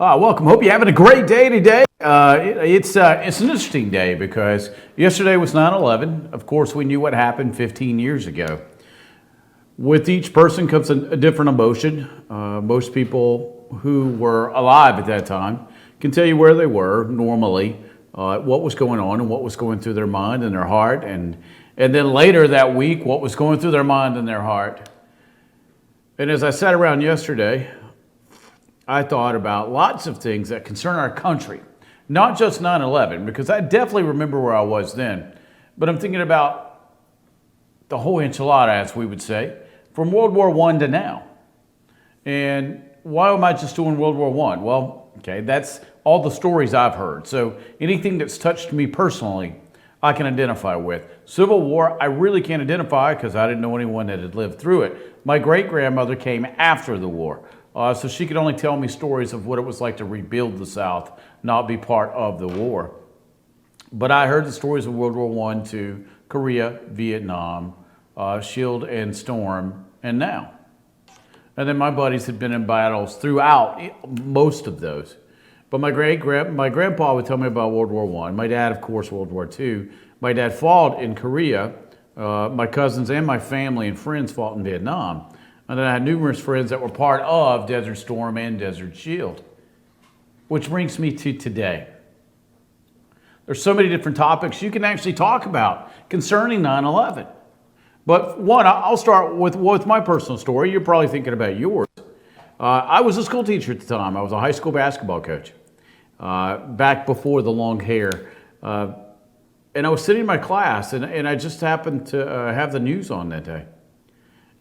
Welcome. Hope you're having a great day today. It's an interesting day because yesterday was 9/11. Of course, we knew what happened 15 years ago. With each person comes a different emotion. Most people who were alive at that time can tell you where they were normally, what was going on and what was going through their mind and their heart, and then later that week, what was going through their mind and their heart. And as I sat around yesterday, I thought about lots of things that concern our country, not just 9/11, because I definitely remember where I was then, but I'm thinking about the whole enchilada, as we would say, from World War I to now. And why am I just doing World War I? Well, okay, that's all the stories I've heard. So anything that's touched me personally, I can identify with. Civil War, I really can't identify because I didn't know anyone that had lived through it. My great-grandmother came after the war. So she could only tell me stories of what it was like to rebuild the South, not be part of the war. But I heard the stories of World War I to Korea, Vietnam, Shield and Storm, and now. And then my buddies had been in battles throughout most of those. But my grandpa would tell me about World War I. My dad, of course, World War II. My dad fought in Korea. My cousins and my family and friends fought in Vietnam. And then I had numerous friends that were part of Desert Storm and Desert Shield. Which brings me to today. There's so many different topics you can actually talk about concerning 9/11. But one, I'll start with my personal story. You're probably thinking about yours. I was a school teacher at the time. I was a high school basketball coach back before the long hair. And I was sitting in my class, and I just happened to have the news on that day.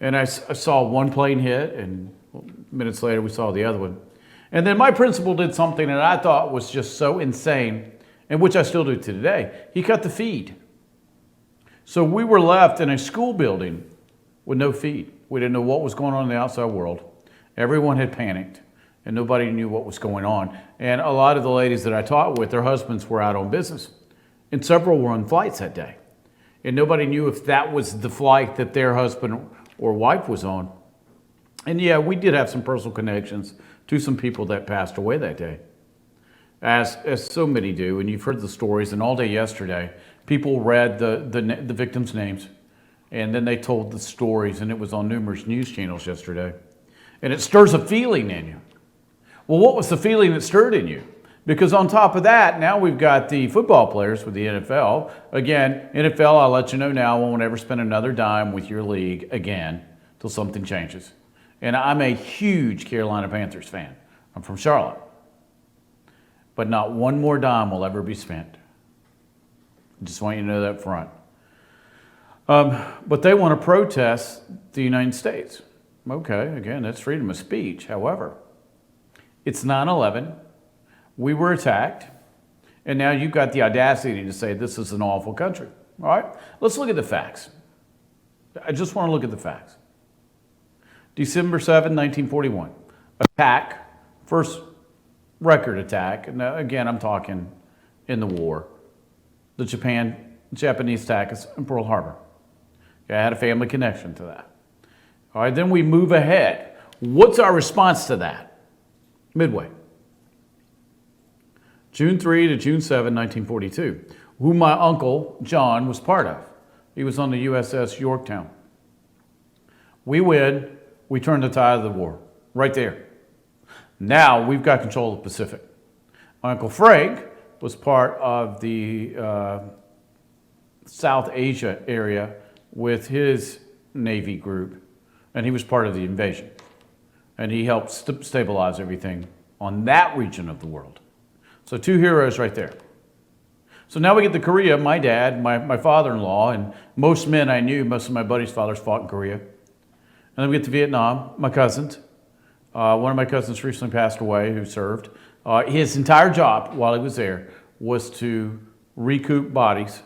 And I saw one plane hit, and minutes later we saw the other one. And then my principal did something that I thought was just so insane, and which I still do to today. He cut the feed. So we were left in a school building with no feed. We didn't know what was going on in the outside world. Everyone had panicked, and nobody knew what was going on. And a lot of the ladies that I taught with, their husbands were out on business, and several were on flights that day. And nobody knew if that was the flight that their husband or wife was on. And yeah, we did have some personal connections to some people that passed away that day, as so many do. And you've heard the stories, and all day yesterday, people read the victims' names, and then they told the stories, and it was on numerous news channels yesterday. And it stirs a feeling in you. Well, what was the feeling that stirred in you? Because on top of that, now we've got the football players with the NFL. Again, NFL, I'll let you know now, won't ever spend another dime with your league again till something changes. And I'm a huge Carolina Panthers fan. I'm from Charlotte. But not one more dime will ever be spent. I just want you to know that up front. But they want to protest the United States. Okay, again, that's freedom of speech. However, it's 9/11. We were attacked, and now you've got the audacity to say this is an awful country. All right, let's look at the facts. I just want to look at the facts. December 7, 1941, attack, first record attack. And now, again, I'm talking in the war. The Japanese attack in Pearl Harbor. Okay, I had a family connection to that. All right, then we move ahead. What's our response to that? Midway. June 3 to June 7, 1942, who my uncle John was part of. He was on the USS Yorktown. We win, we turn the tide of the war, right there. Now we've got control of the Pacific. My Uncle Frank was part of the South Asia area with his Navy group, and he was part of the invasion. And he helped stabilize everything on that region of the world. So two heroes right there. So now we get to Korea. My dad, my father-in-law, and most men I knew, most of my buddies' fathers fought in Korea. And then we get to Vietnam, my cousins. One of my cousins recently passed away who served. His entire job while he was there was to recoup bodies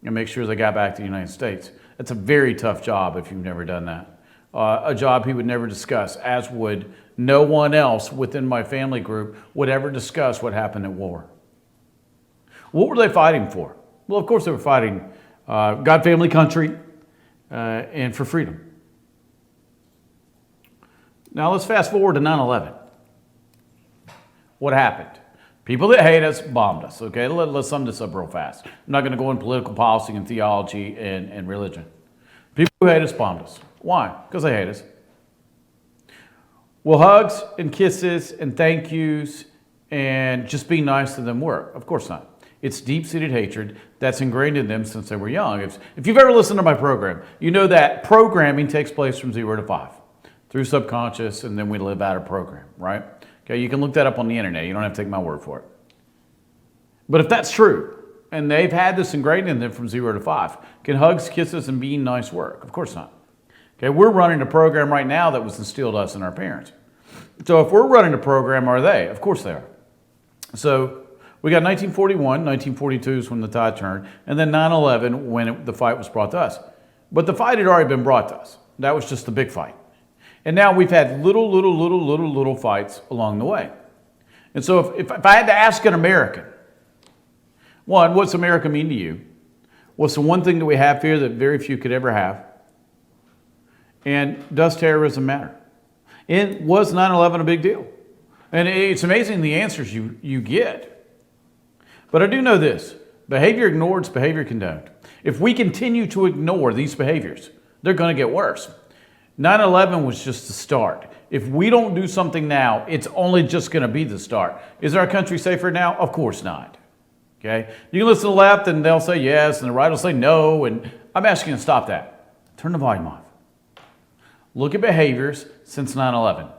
and make sure they got back to the United States. That's a very tough job if you've never done that. A job he would never discuss, as would no one else within my family group would ever discuss what happened at war. What were they fighting for? Well, of course they were fighting God, family, country, and for freedom. Now let's fast forward to 9/11. What happened? People that hate us bombed us, okay? Let's sum this up real fast. I'm not going to go into political policy and theology and religion. People who hate us bombed us. Why? Because they hate us. Will hugs and kisses and thank yous and just being nice to them work? Of course not. It's deep-seated hatred that's ingrained in them since they were young. If you've ever listened to my program, you know that programming takes place from 0 to 5 through subconscious, and then we live out a program, right? Okay, you can look that up on the internet. You don't have to take my word for it. But if that's true, and they've had this ingrained in them from 0 to 5, can hugs, kisses, and being nice work? Of course not. Okay, we're running a program right now that was instilled us in our parents. So if we're running a program, are they? Of course they are. So we got 1941, 1942 is when the tide turned, and then 9/11 when the fight was brought to us. But the fight had already been brought to us. That was just the big fight. And now we've had little fights along the way. And so if I had to ask an American, one, what's America mean to you? What's the one thing that we have here that very few could ever have? And does terrorism matter? And was 9/11 a big deal? And it's amazing the answers you get. But I do know this: behavior ignored is behavior condoned. If we continue to ignore these behaviors, they're going to get worse. 9/11 was just the start. If we don't do something now, it's only just going to be the start. Is our country safer now? Of course not. Okay? You can listen to the left and they'll say yes, and the right will say no, and I'm asking you to stop that. Turn the volume off. Look at behaviors since 9/11.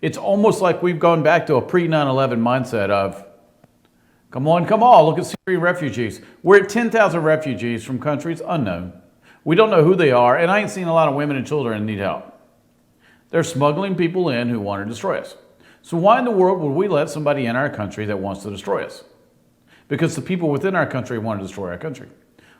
It's almost like we've gone back to a pre-9/11 mindset of, come on, look at Syrian refugees. We're at 10,000 refugees from countries unknown. We don't know who they are, and I ain't seen a lot of women and children that need help. They're smuggling people in who want to destroy us. So why in the world would we let somebody in our country that wants to destroy us? Because the people within our country want to destroy our country.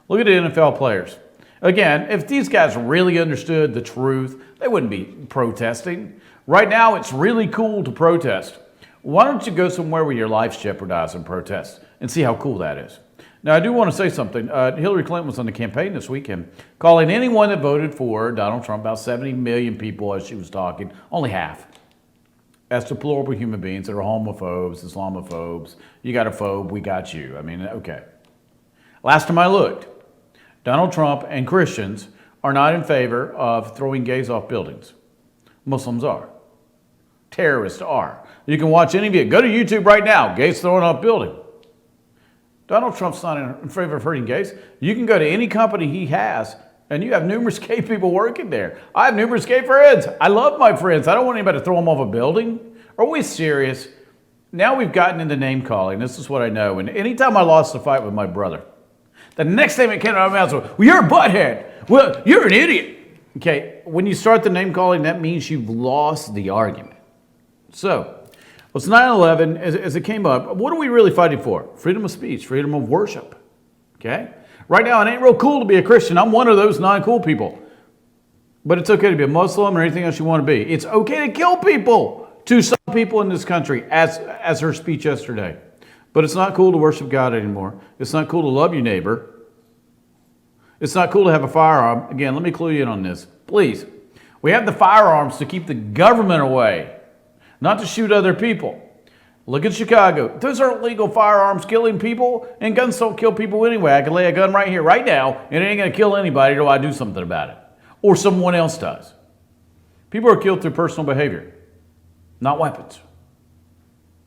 Look at the NFL players. Again, if these guys really understood the truth, they wouldn't be protesting. Right now, it's really cool to protest. Why don't you go somewhere where your life's jeopardized and protest and see how cool that is? Now, I do want to say something. Hillary Clinton was on the campaign this weekend, calling anyone that voted for Donald Trump, about 70 million people as she was talking, only half, as deplorable human beings that are homophobes, Islamophobes. You got a phobe, we got you. I mean, okay. Last time I looked, Donald Trump and Christians are not in favor of throwing gays off buildings. Muslims are. Terrorists are. You can watch any of it. Go to YouTube right now, gays throwing off building. Donald Trump's not in favor of hurting gays. You can go to any company he has, and you have numerous gay people working there. I have numerous gay friends. I love my friends. I don't want anybody to throw them off a building. Are we serious? Now we've gotten into name calling. This is what I know. And anytime I lost a fight with my brother, the next time it came out of my mouth was, well, you're a butthead. Well, you're an idiot. Okay, when you start the name calling, that means you've lost the argument. So, it's 9/11, as it came up, what are we really fighting for? Freedom of speech, freedom of worship. Okay? Right now, it ain't real cool to be a Christian. I'm one of those non-cool people. But it's okay to be a Muslim or anything else you want to be. It's okay to kill people, to some people in this country, as her speech yesterday. But it's not cool to worship God anymore. It's not cool to love your neighbor. It's not cool to have a firearm. Again, let me clue you in on this. Please. We have the firearms to keep the government away, not to shoot other people. Look at Chicago. Those aren't legal firearms killing people, and guns don't kill people anyway. I can lay a gun right here, right now, and it ain't going to kill anybody till I do something about it. Or someone else does. People are killed through personal behavior, not weapons.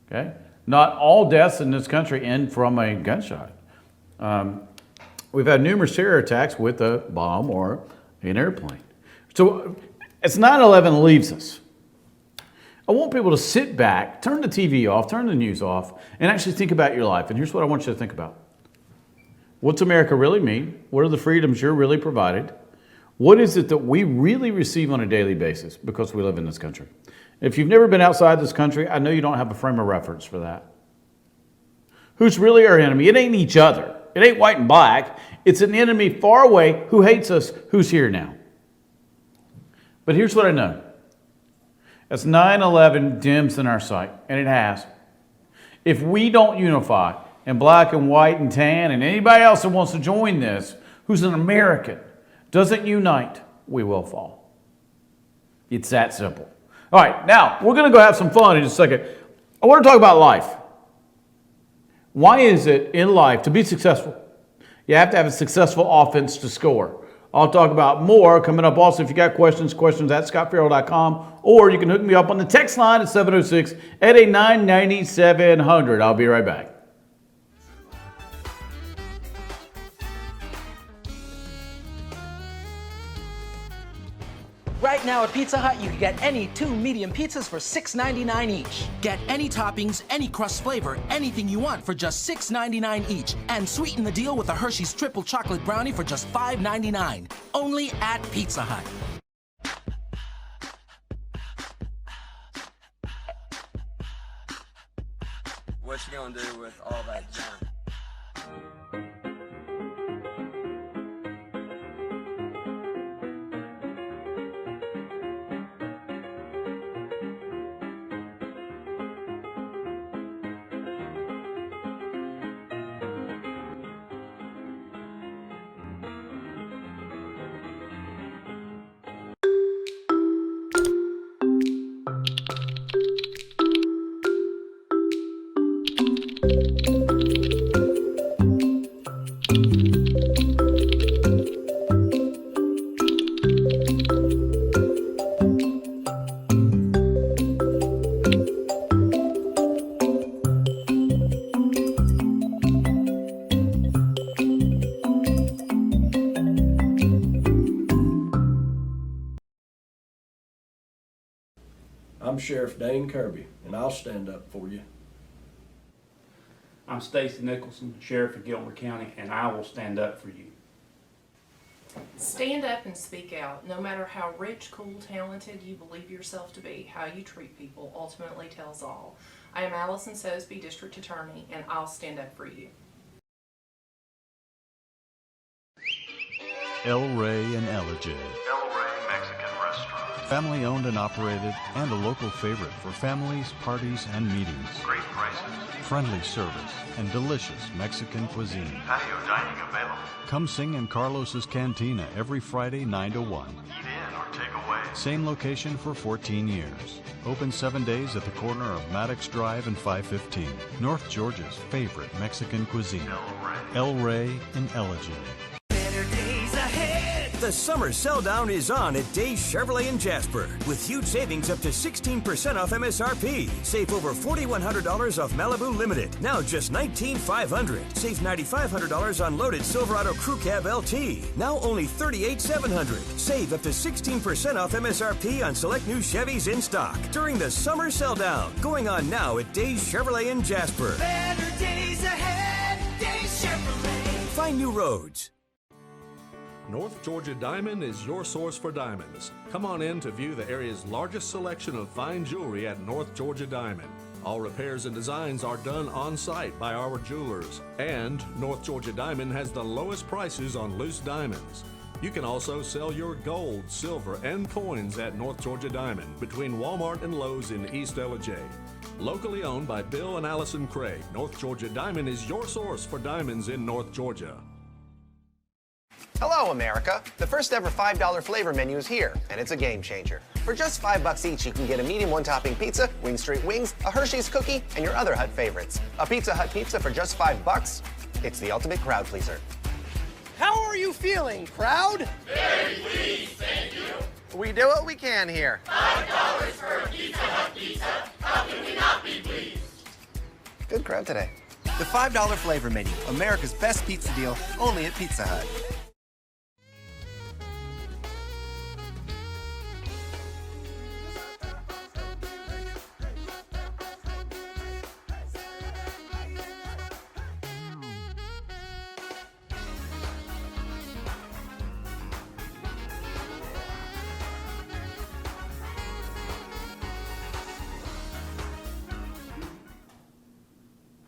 Okay? Not all deaths in this country end from a gunshot. We've had numerous terror attacks with a bomb or an airplane. So as 9/11 leaves us, I want people to sit back, turn the TV off, turn the news off, and actually think about your life. And here's what I want you to think about. What's America really mean? What are the freedoms you're really provided? What is it that we really receive on a daily basis because we live in this country? If you've never been outside this country, I know you don't have a frame of reference for that. Who's really our enemy? It ain't each other. It ain't white and black. It's an enemy far away who hates us, who's here now. But here's what I know. As 9/11 dims in our sight, and it has, if we don't unify in black and white and tan, and anybody else that wants to join this, who's an American, doesn't unite, we will fall. It's that simple. All right, now, we're going to go have some fun in just a second. I want to talk about life. Why is it in life to be successful, you have to have a successful offense to score? I'll talk about more coming up. Also, if you got questions at scotferrell.com, or you can hook me up on the text line at 706-889-9700. I'll be right back. Right now at Pizza Hut, you can get any 2 medium pizzas for $6.99 each. Get any toppings, any crust flavor, anything you want for just $6.99 each. And sweeten the deal with a Hershey's Triple Chocolate Brownie for just $5.99. Only at Pizza Hut. What you gonna do with all that junk? I'm Sheriff Dane Kirby, and I'll stand up for you. I'm Stacy Nicholson, Sheriff of Gilmer County, and I will stand up for you. Stand up and speak out. No matter how rich, cool, talented you believe yourself to be, how you treat people ultimately tells all. I am Allison Sosby, District Attorney, and I'll stand up for you. El Rey and Elijah. El Rey Mexican Restaurant. Family owned and operated, and a local favorite for families, parties, and meetings. Great prices. Friendly service and delicious Mexican cuisine. Patio dining available. Come sing in Carlos's Cantina every Friday 9 to 1. Eat in or take away. Same location for 14 years. Open 7 days at the corner of Maddox Drive and 515. North Georgia's favorite Mexican cuisine. El Rey and Elijah. The summer sell down is on at Days Chevrolet in Jasper with huge savings up to 16% off MSRP. Save over $4,100 off Malibu Limited, now just $19,500. Save $9,500 on loaded Silverado Crew Cab LT, now only $38,700. Save up to 16% off MSRP on select new Chevys in stock during the summer sell down, going on now at Days Chevrolet in Jasper. Better days ahead, Days Chevrolet. Find new roads. North Georgia Diamond is your source for diamonds. Come on in to view the area's largest selection of fine jewelry at North Georgia Diamond. All repairs and designs are done on site by our jewelers. And North Georgia Diamond has the lowest prices on loose diamonds. You can also sell your gold, silver, and coins at North Georgia Diamond between Walmart and Lowe's in East Ellijay. Locally owned by Bill and Allison Craig, North Georgia Diamond is your source for diamonds in North Georgia. Hello, America. The first ever $5 flavor menu is here, and it's a game changer. For just $5 each, you can get a medium one-topping pizza, Wing Street Wings, a Hershey's cookie, and your other Hut favorites. A Pizza Hut pizza for just $5. It's the ultimate crowd pleaser. How are you feeling, crowd? Very pleased, thank you. We do what we can here. $5 for a Pizza Hut pizza. How can we not be pleased? Good crowd today. The $5 flavor menu, America's best pizza deal, only at Pizza Hut.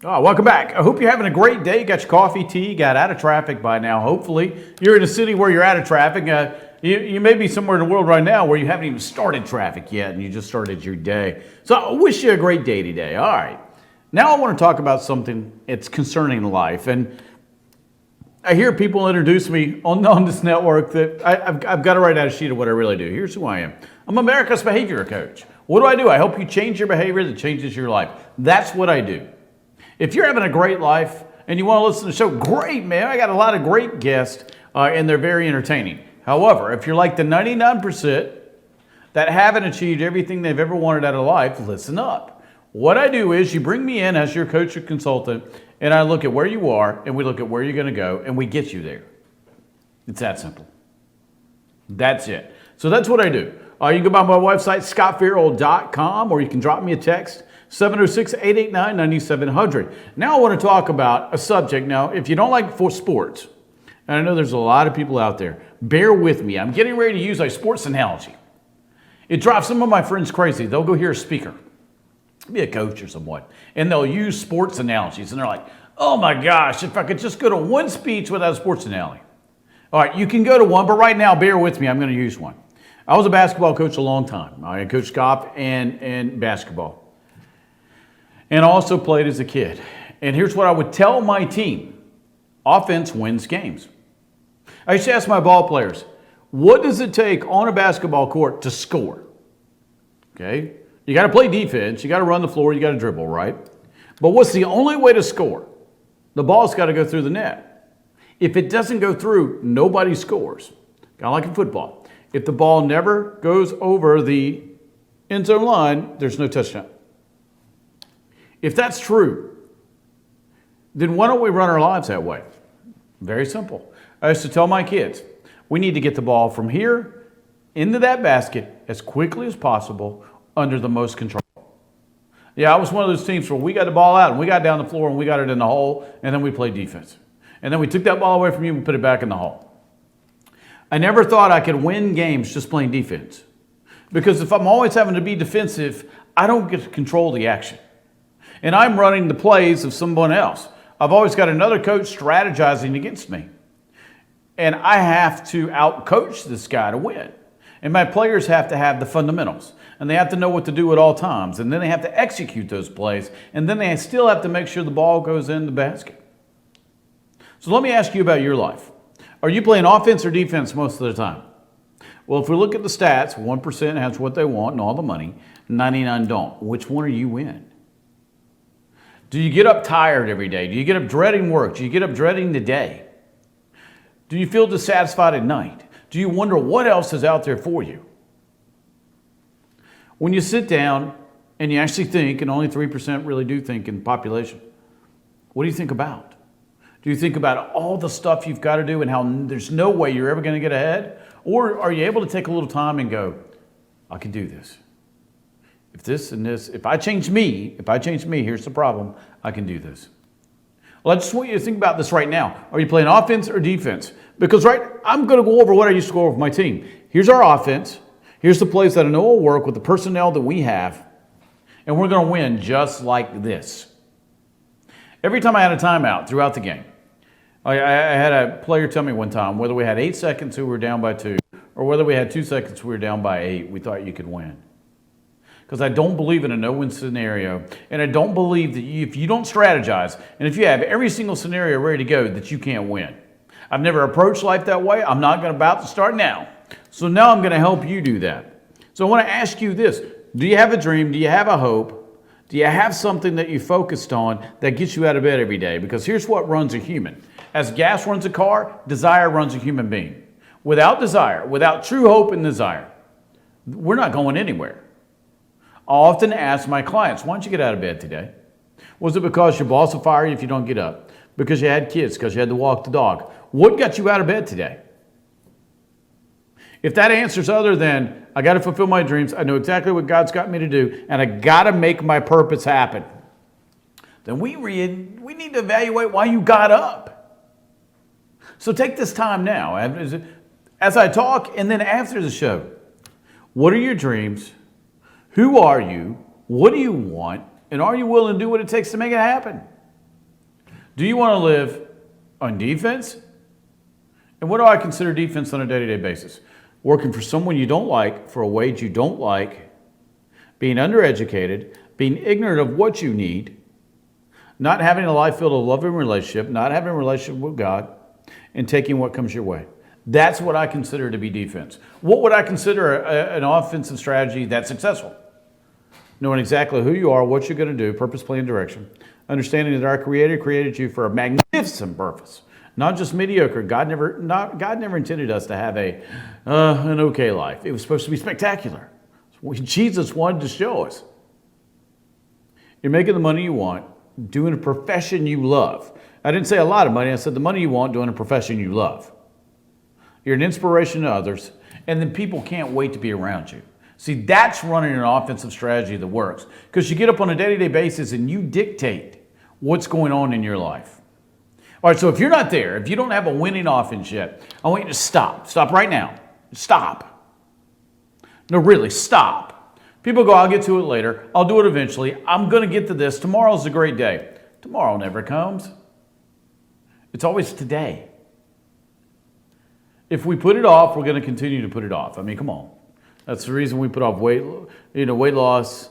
Oh, welcome back. I hope you're having a great day. You got your coffee, tea, got out of traffic by now. Hopefully, you're in a city where you're out of traffic. You may be somewhere in the world right now where you haven't even started traffic yet and you just started your day. So I wish you a great day today. All right. Now I want to talk about something that's concerning life. And I hear people introduce me on this network that I've got to write out a sheet of what I really do. Here's who I am. I'm America's behavior coach. What do? I help you change your behavior that changes your life. That's what I do. If you're having a great life and you want to listen to the show, great, man. I got a lot of great guests, and they're very entertaining. However, if you're like the 99% that haven't achieved everything they've ever wanted out of life, listen up. What I do is you bring me in as your coach or consultant, and I look at where you are, and we look at where you're going to go, and we get you there. It's that simple. That's it. So that's what I do. You can go by my website, scotferrell.com, or you can drop me a text, 706-889-9700. Now I want to talk about a subject. Now, if you don't like for sports, and I know there's a lot of people out there, bear with me. I'm getting ready to use a sports analogy. It drives some of my friends crazy. They'll go hear a speaker, be a coach or someone, and they'll use sports analogies. And they're like, oh my gosh, if I could just go to one speech without a sports analogy. All right, you can go to one, but right now, bear with me. I'm going to use one. I was a basketball coach a long time. I coached Scot and basketball. And I also played as a kid. And here's what I would tell my team. Offense wins games. I used to ask my ball players, what does it take on a basketball court to score? Okay? You got to play defense. You got to run the floor. You got to dribble, right? But what's the only way to score? The ball's got to go through the net. If it doesn't go through, nobody scores. Kind of like in football. If the ball never goes over the end zone line, there's no touchdown. If that's true, then why don't we run our lives that way? Very simple. I used to tell my kids, we need to get the ball from here into that basket as quickly as possible under the most control. Yeah, I was one of those teams where we got the ball out and we got down the floor and we got it in the hole and then we played defense. And then we took that ball away from you and put it back in the hole. I never thought I could win games just playing defense. Because if I'm always having to be defensive, I don't get to control the action. And I'm running the plays of someone else. I've always got another coach strategizing against me. And I have to out-coach this guy to win. And my players have to have the fundamentals. And they have to know what to do at all times. And then they have to execute those plays. And then they still have to make sure the ball goes in the basket. So let me ask you about your life. Are you playing offense or defense most of the time? Well, if we look at the stats, 1% has what they want and all the money, 99 don't. Which one are you in? Do you get up tired every day? Do you get up dreading work? Do you get up dreading the day? Do you feel dissatisfied at night? Do you wonder what else is out there for you? When you sit down and you actually think, and only 3% really do think in the population, what do you think about? Do you think about all the stuff you've got to do and how there's no way you're ever going to get ahead? Or are you able to take a little time and go, I can do this. If this and this, if I change me, here's the problem, I can do this. Well, I just want you to think about this right now. Are you playing offense or defense? Because I'm going to go over what I used to go over with my team. Here's our offense. Here's the plays that I know will work with the personnel that we have. And we're going to win just like this. Every time I had a timeout throughout the game, I had a player tell me one time, whether we had 8 seconds we were down by 2, or whether we had 2 seconds we were down by 8, we thought you could win. Because I don't believe in a no-win scenario, and I don't believe that if you don't strategize, and if you have every single scenario ready to go, that you can't win. I've never approached life that way. I'm not about to start now. So now I'm going to help you do that. So I want to ask you this. Do you have a dream? Do you have a hope? Do you have something that you focused on that gets you out of bed every day? Because here's what runs a human. As gas runs a car, desire runs a human being. Without desire, without true hope and desire, we're not going anywhere. I often ask my clients, why don't you get out of bed today? Was it because your boss will fire you if you don't get up? Because you had kids, because you had to walk the dog? What got you out of bed today? If that answer's other than, I got to fulfill my dreams, I know exactly what God's got me to do, and I got to make my purpose happen, then we need to evaluate why you got up. So take this time now, as I talk, and then after the show. What are your dreams? Who are you? What do you want? And are you willing to do what it takes to make it happen? Do you want to live on defense? And what do I consider defense on a day-to-day basis? Working for someone you don't like, for a wage you don't like, being undereducated, being ignorant of what you need, not having a life filled with a loving relationship, not having a relationship with God, and taking what comes your way. That's what I consider to be defense. What would I consider an offensive strategy that's successful? Knowing exactly who you are, what you're going to do, purpose, plan, direction. Understanding that our Creator created you for a magnificent purpose, not just mediocre. God never intended us to have an okay life. It was supposed to be spectacular. Jesus wanted to show us. You're making the money you want, doing a profession you love. I didn't say a lot of money. I said the money you want, doing a profession you love. You're an inspiration to others, and then people can't wait to be around you. See, that's running an offensive strategy that works, because you get up on a day-to-day basis and you dictate what's going on in your life. All right, so if you're not there, if you don't have a winning offense yet, I want you to stop. Stop right now. Stop. No, really, stop. People go, I'll get to it later. I'll do it eventually. I'm going to get to this. Tomorrow's a great day. Tomorrow never comes. It's always today. If we put it off, we're going to continue to put it off. I mean, come on. That's the reason we put off weight loss,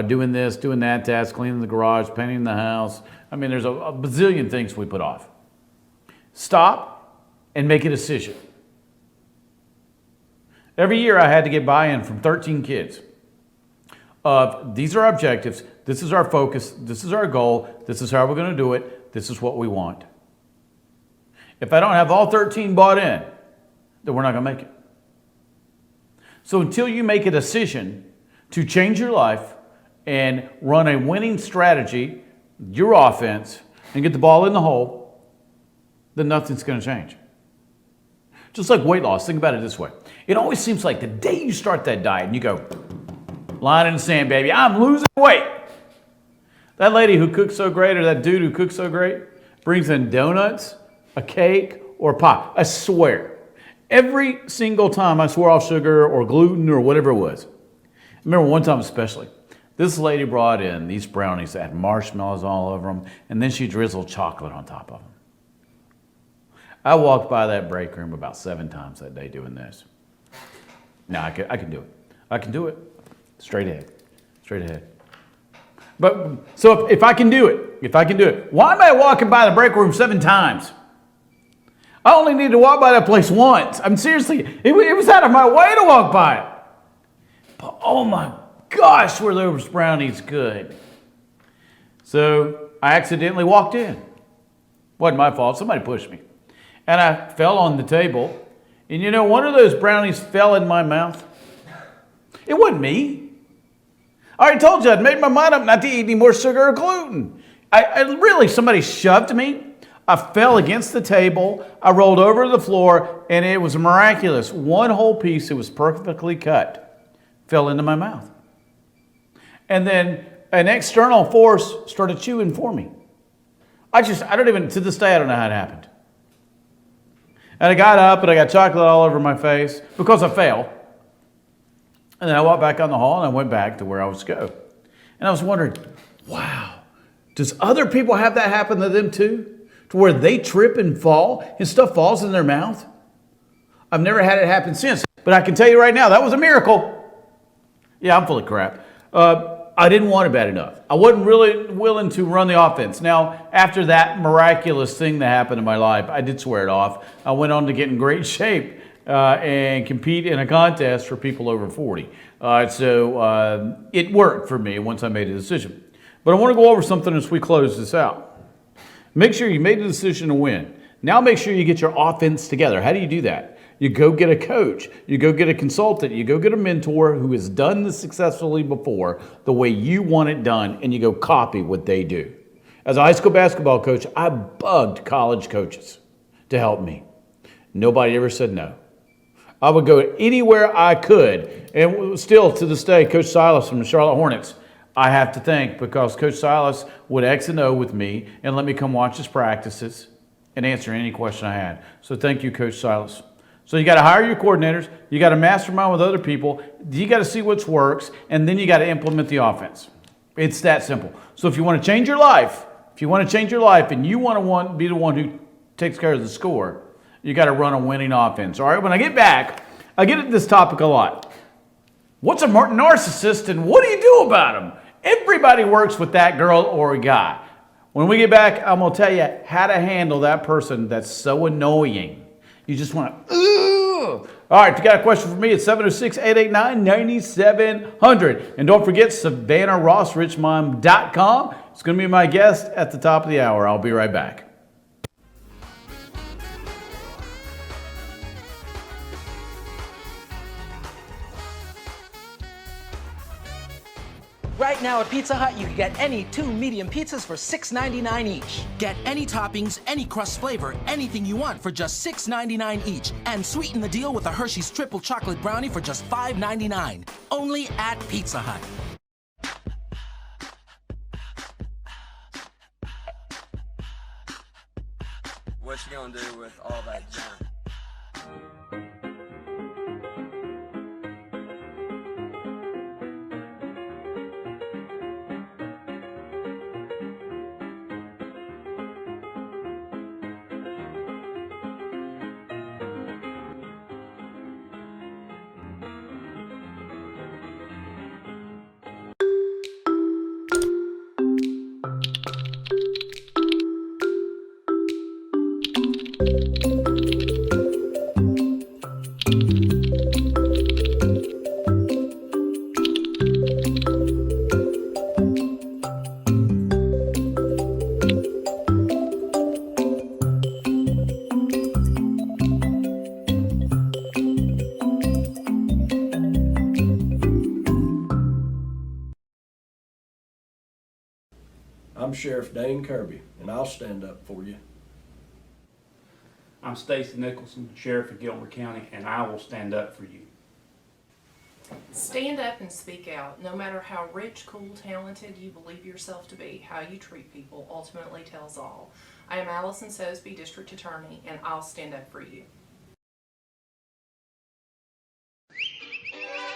doing this, doing that task, cleaning the garage, painting the house. I mean, there's a bazillion things we put off. Stop and make a decision. Every year I had to get buy-in from 13 kids. These are our objectives. This is our focus. This is our goal. This is how we're going to do it. This is what we want. If I don't have all 13 bought in, then we're not going to make it. So until you make a decision to change your life and run a winning strategy, your offense, and get the ball in the hole, then nothing's going to change. Just like weight loss, think about it this way. It always seems like the day you start that diet and you go, line in the sand, baby, I'm losing weight. That lady who cooks so great, or that dude who cooks so great, brings in donuts, a cake, or pie. I swear. Every single time I swore off sugar or gluten or whatever it was. I remember one time especially, this lady brought in these brownies that had marshmallows all over them, and then she drizzled chocolate on top of them. I walked by that break room about 7 times that day doing this. No, I can do it. I can do it. Straight ahead. Straight ahead. But so if I can do it, why am I walking by the break room 7 times? I only need to walk by that place once. I'm seriously, it was out of my way to walk by it. But oh my gosh, were those brownies good. So I accidentally walked in. Wasn't my fault, somebody pushed me. And I fell on the table. And you know, one of those brownies fell in my mouth. It wasn't me. I already told you I'd made my mind up not to eat any more sugar or gluten. Somebody shoved me. I fell against the table, I rolled over to the floor, and it was miraculous. One whole piece, it was perfectly cut, fell into my mouth. And then an external force started chewing for me. To this day, I don't know how it happened. And I got up and I got chocolate all over my face because I fell. And then I walked back on the hall and I went back to where I was to go. And I was wondering, wow, does other people have that happen to them too? To where they trip and fall and stuff falls in their mouth? I've never had it happen since, but I can tell you right now, that was a miracle. Yeah, I'm full of crap. I didn't want it bad enough. I wasn't really willing to run the offense. Now, after that miraculous thing that happened in my life, I did swear it off. I went on to get in great shape and compete in a contest for people over 40. So it worked for me once I made a decision. But I want to go over something as we close this out. Make sure you made a decision to win. Now make sure you get your offense together. How do you do that? You go get a coach. You go get a consultant. You go get a mentor who has done this successfully before the way you want it done, and you go copy what they do. As a high school basketball coach, I bugged college coaches to help me. Nobody ever said no. I would go anywhere I could. And still to this day, Coach Silas from the Charlotte Hornets, I have to thank, because Coach Silas would X and O with me and let me come watch his practices and answer any question I had. So thank you, Coach Silas. So you got to hire your coordinators. You got to mastermind with other people. You got to see what works, and then you got to implement the offense. It's that simple. So if you want to change your life, and you want to be the one who takes care of the score, you got to run a winning offense. All right, when I get back, I get at this topic a lot. What's a narcissist, and what do you do about them? Everybody works with that girl or guy. When we get back, I'm going to tell you how to handle that person that's so annoying. You just want to, All right, if you got a question for me, it's 706-889-9700. And don't forget, SavannahRossRichMom.com. It's going to be my guest at the top of the hour. I'll be right back. Right now at Pizza Hut, you can get any 2 medium pizzas for $6.99 each. Get any toppings, any crust flavor, anything you want for just $6.99 each. And sweeten the deal with a Hershey's Triple Chocolate Brownie for just $5.99. Only at Pizza Hut. What you gonna do with all that junk? I'm Sheriff Dane Kirby, and I'll stand up for you. I'm Stacy Nicholson, Sheriff of Gilmer County, and I will stand up for you. Stand up and speak out. No matter how rich, cool, talented you believe yourself to be, how you treat people ultimately tells all. I am Allison Sosby, District Attorney, and I'll stand up for you.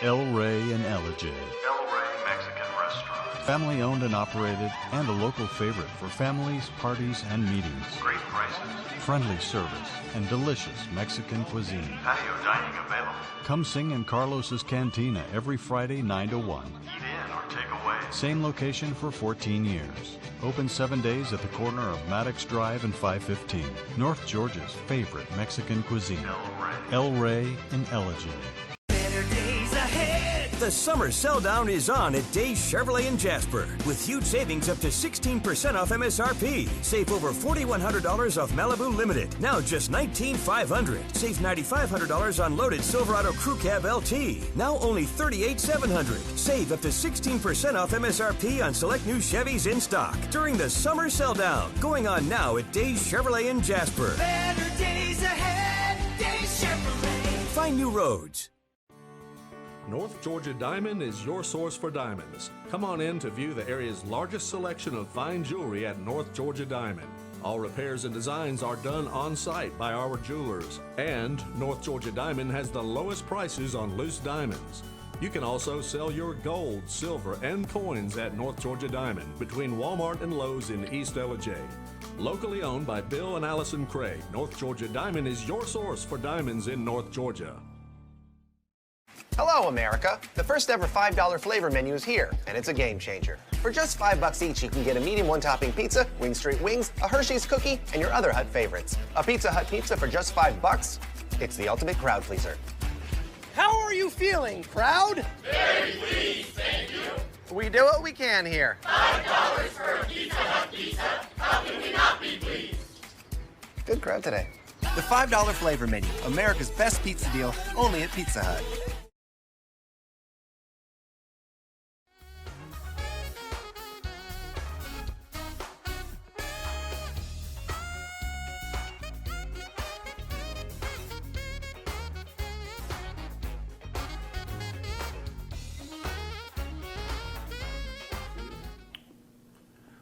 El Rey and Elijah. El Rey Mexican Restaurant. Family owned and operated, and a local favorite for families, parties, and meetings. Great prices. Friendly service and delicious Mexican cuisine. Patio dining available. Come sing in Carlos's Cantina every Friday 9 to 1. Eat in or take away. Same location for 14 years. Open 7 days at the corner of Maddox Drive and 515. North Georgia's favorite Mexican cuisine. El Rey and Elijah. Better days ahead. The summer sell down is on at Days Chevrolet in Jasper with huge savings up to 16% off MSRP. Save over $4,100 off Malibu Limited. Now just $19,500. Save $9,500 on loaded Silverado Crew Cab LT. Now only $38,700. Save up to 16% off MSRP on select new Chevys in stock during the summer sell down. Going on now at Days Chevrolet in Jasper. Better days ahead. Days Chevrolet. Find new roads. North Georgia Diamond is your source for diamonds. Come on in to view the area's largest selection of fine jewelry at North Georgia Diamond. All repairs and designs are done on site by our jewelers. And North Georgia Diamond has the lowest prices on loose diamonds. You can also sell your gold, silver, and coins at North Georgia Diamond between Walmart and Lowe's in East Elijah. Locally owned by Bill and Allison Craig, North Georgia Diamond is your source for diamonds in North Georgia. Hello, America. The first ever $5 flavor menu is here, and it's a game changer. For just $5 each, you can get a medium one-topping pizza, Wing Street Wings, a Hershey's cookie, and your other Hut favorites. A Pizza Hut pizza for just $5? It's the ultimate crowd pleaser. How are you feeling, crowd? Very pleased, thank you. We do what we can here. $5 for a Pizza Hut pizza. How can we not be pleased? Good crowd today. The $5 flavor menu, America's best pizza deal, only at Pizza Hut.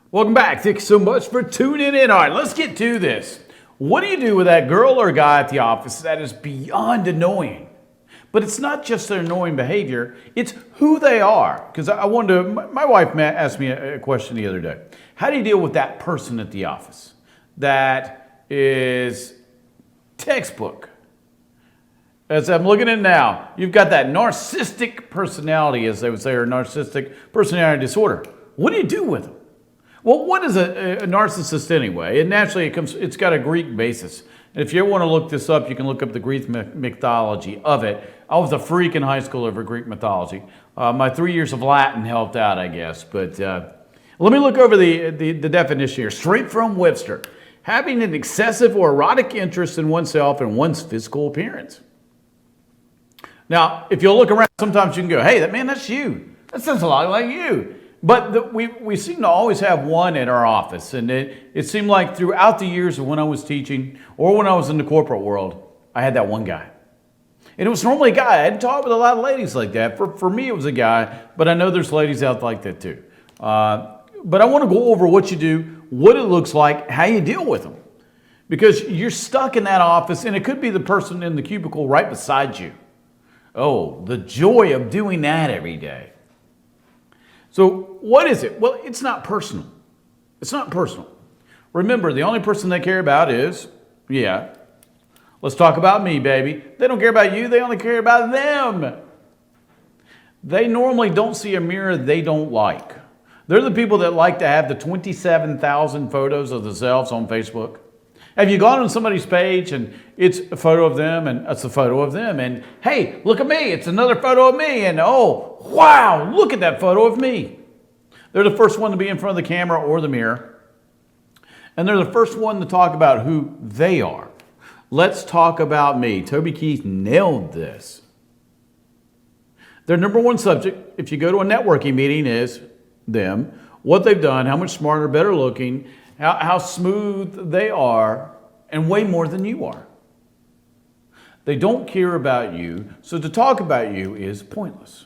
Welcome back. Thanks so much for tuning in. All right, let's get to this. What do you do with that girl or guy at the office that is beyond annoying? But it's not just their annoying behavior, it's who they are. Because I wanted to, my wife asked me a question the other day. How do you deal with that person at the office that is textbook? As I'm looking at it now, you've got that narcissistic personality, as they would say, or narcissistic personality disorder. What do you do with them? Well, what is a narcissist anyway? And naturally, it's got a Greek basis. And if you ever want to look this up, you can look up the Greek mythology of it. I was a freak in high school over Greek mythology. My 3 years of Latin helped out, I guess. But let me look over the definition here. Straight from Webster. Having an excessive or erotic interest in oneself and one's physical appearance. Now, if you'll look around, sometimes you can go, hey, that's you. That sounds a lot like you. But we seem to always have one in our office. And it seemed like throughout the years of when I was teaching or when I was in the corporate world, I had that one guy. And it was normally a guy. I hadn't talked with a lot of ladies like that. For me, it was a guy. But I know there's ladies out like that too. But I want to go over what you do, what it looks like, how you deal with them. Because you're stuck in that office, and it could be the person in the cubicle right beside you. Oh, the joy of doing that every day. So what is it? Well, it's not personal. It's not personal. Remember, the only person they care about is, let's talk about me, baby. They don't care about you. They only care about them. They normally don't see a mirror they don't like. They're the people that like to have the 27,000 photos of themselves on Facebook. Have you gone on somebody's page and it's a photo of them and it's a photo of them and hey, look at me, it's another photo of me and oh, wow, look at that photo of me. They're the first one to be in front of the camera or the mirror. And they're the first one to talk about who they are. Let's talk about me. Toby Keith nailed this. Their number one subject, if you go to a networking meeting, is them, what they've done, how much smarter, better looking, how smooth they are, and way more than you are. They don't care about you, so to talk about you is pointless.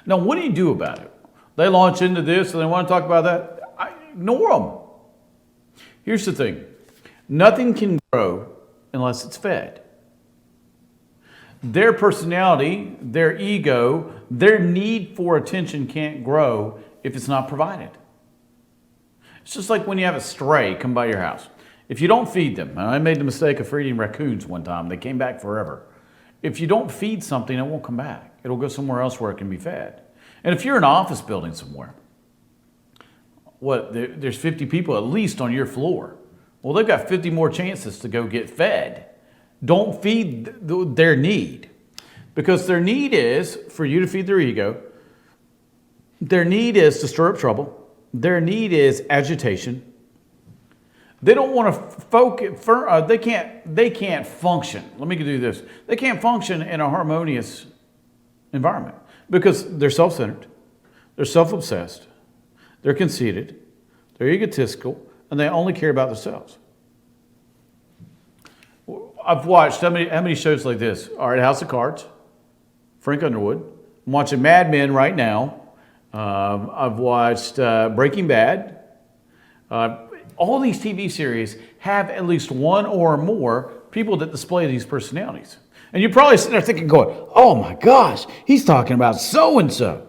Now, what do you do about it? They launch into this and they want to talk about that. Ignore them. Here's the thing. Nothing can grow unless it's fed. Their personality, their ego, their need for attention can't grow if it's not provided. It's just like when you have a stray come by your house. If you don't feed them, and I made the mistake of feeding raccoons one time, they came back forever. If you don't feed something, it won't come back. It'll go somewhere else where it can be fed. And if you're in an office building somewhere, there's 50 people at least on your floor. Well, they've got 50 more chances to go get fed. Don't feed their need. Because their need is for you to feed their ego. Their need is to stir up trouble. Their need is agitation. They don't want to focus. They can't function. Let me do this. They can't function in a harmonious environment because they're self-centered, they're self-obsessed, they're conceited, they're egotistical, and they only care about themselves. I've watched how many shows like this? All right, House of Cards, Frank Underwood. I'm watching Mad Men right now. I've watched Breaking Bad. All these TV series have at least one or more people that display these personalities. And you're probably sitting there thinking, going, oh my gosh, he's talking about so-and-so.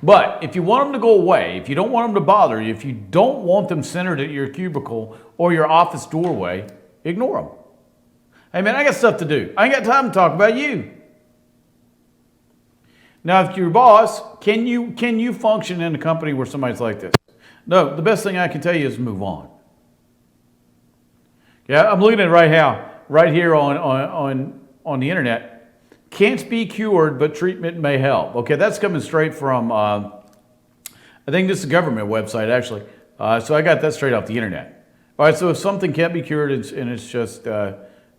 But if you want them to go away, if you don't want them to bother you, if you don't want them centered at your cubicle or your office doorway, ignore them. Hey man, I got stuff to do. I ain't got time to talk about you. Now, if you're your boss, can you function in a company where somebody's like this? No, the best thing I can tell you is move on. Yeah, I'm looking at it right here on the internet. Can't be cured, but treatment may help. Okay, that's coming straight from, I think this is a government website, actually. So I got that straight off the internet. All right, so if something can't be cured and it's just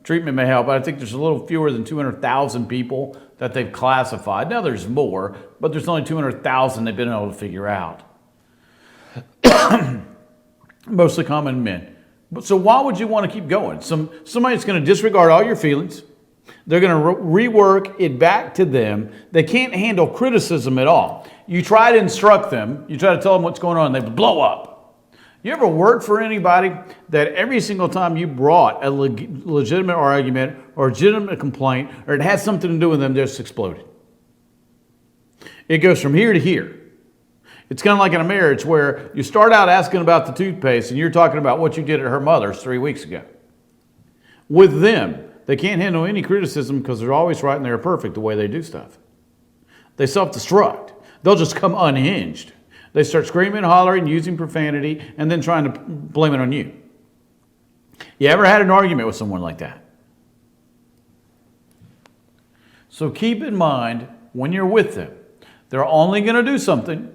treatment may help, I think there's a little fewer than 200,000 people that they've classified. Now there's more, but there's only 200,000 they've been able to figure out. Mostly common men. So why would you want to keep going? Somebody's going to disregard all your feelings. They're going to rework it back to them. They can't handle criticism at all. You try to instruct them. You try to tell them what's going on, and they blow up. You ever worked for anybody that every single time you brought a legitimate argument or a legitimate complaint or it had something to do with them, they just exploded? It goes from here to here. It's kind of like in a marriage where you start out asking about the toothpaste and you're talking about what you did at her mother's 3 weeks ago. With them, they can't handle any criticism because they're always right and they're perfect the way they do stuff. They self-destruct. They'll just come unhinged. They start screaming, hollering, using profanity, and then trying to blame it on you. You ever had an argument with someone like that? So keep in mind when you're with them, they're only going to do something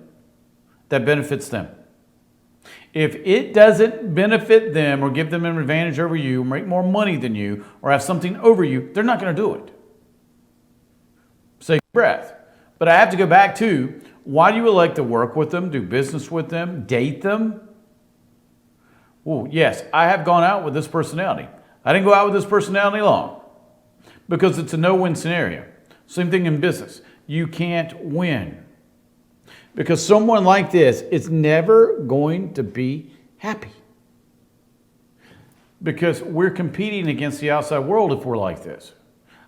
that benefits them. If it doesn't benefit them or give them an advantage over you, make more money than you, or have something over you, they're not going to do it. Save your breath. But I have to go back to, why do you elect to work with them, do business with them, date them? Oh, yes, I have gone out with this personality. I didn't go out with this personality long because it's a no-win scenario. Same thing in business. You can't win because someone like this is never going to be happy because we're competing against the outside world if we're like this.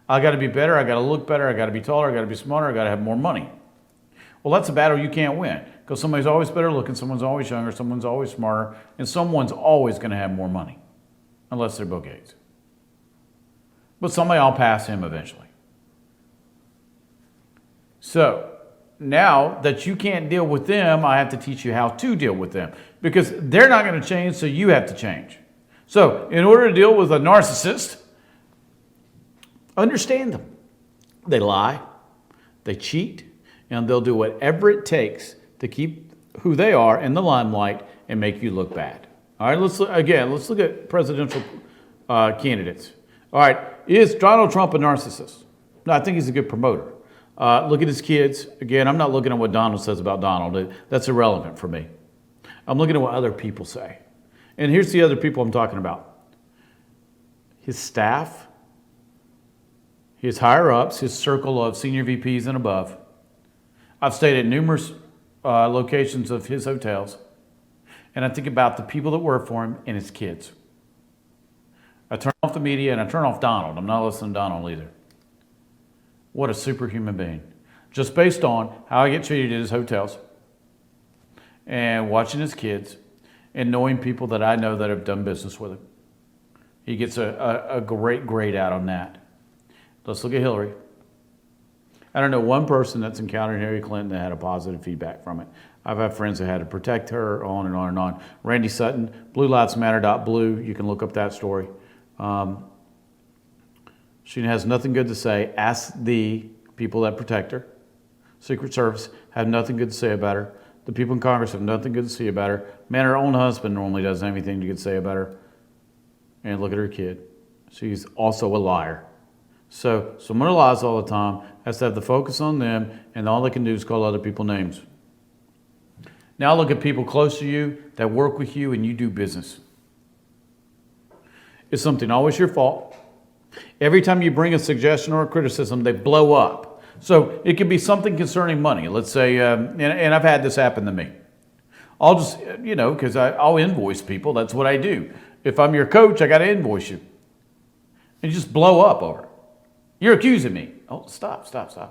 I got to be better. I got to look better. I got to be taller. I got to be smarter. I got to have more money. Well, that's a battle you can't win because somebody's always better looking, someone's always younger, someone's always smarter, and someone's always going to have more money unless they're Bill Gates. But somebody will pass him eventually. So now that you can't deal with them, I have to teach you how to deal with them because they're not going to change, so you have to change. So in order to deal with a narcissist, understand them. They lie, they cheat, and they'll do whatever it takes to keep who they are in the limelight and make you look bad. All right, let's look at presidential candidates. All right, is Donald Trump a narcissist? No, I think he's a good promoter. Look at his kids. Again, I'm not looking at what Donald says about Donald. That's irrelevant for me. I'm looking at what other people say. And here's the other people I'm talking about. His staff, his higher-ups, his circle of senior VPs and above. I've stayed at numerous locations of his hotels, and I think about the people that work for him and his kids. I turn off the media and I turn off Donald. I'm not listening to Donald either. What a superhuman being. Just based on how I get treated at his hotels and watching his kids and knowing people that I know that have done business with him. He gets a great grade out on that. Let's look at Hillary. I don't know one person that's encountered Hillary Clinton that had a positive feedback from it. I've had friends that had to protect her, on and on and on. Randy Sutton, BlueLivesMatter.blue, you can look up that story. She has nothing good to say. Ask the people that protect her. Secret Service have nothing good to say about her. The people in Congress have nothing good to say about her. Man, her own husband normally doesn't have anything good to say about her. And look at her kid. She's also a liar. So someone who lies all the time has to have the focus on them, and all they can do is call other people names. Now look at people close to you that work with you and you do business. Is something always your fault? Every time you bring a suggestion or a criticism, they blow up. So it could be something concerning money. Let's say, and I've had this happen to me. I'll just, because I'll invoice people. That's what I do. If I'm your coach, I got to invoice you. And you just blow up over it. You're accusing me. Oh, stop. I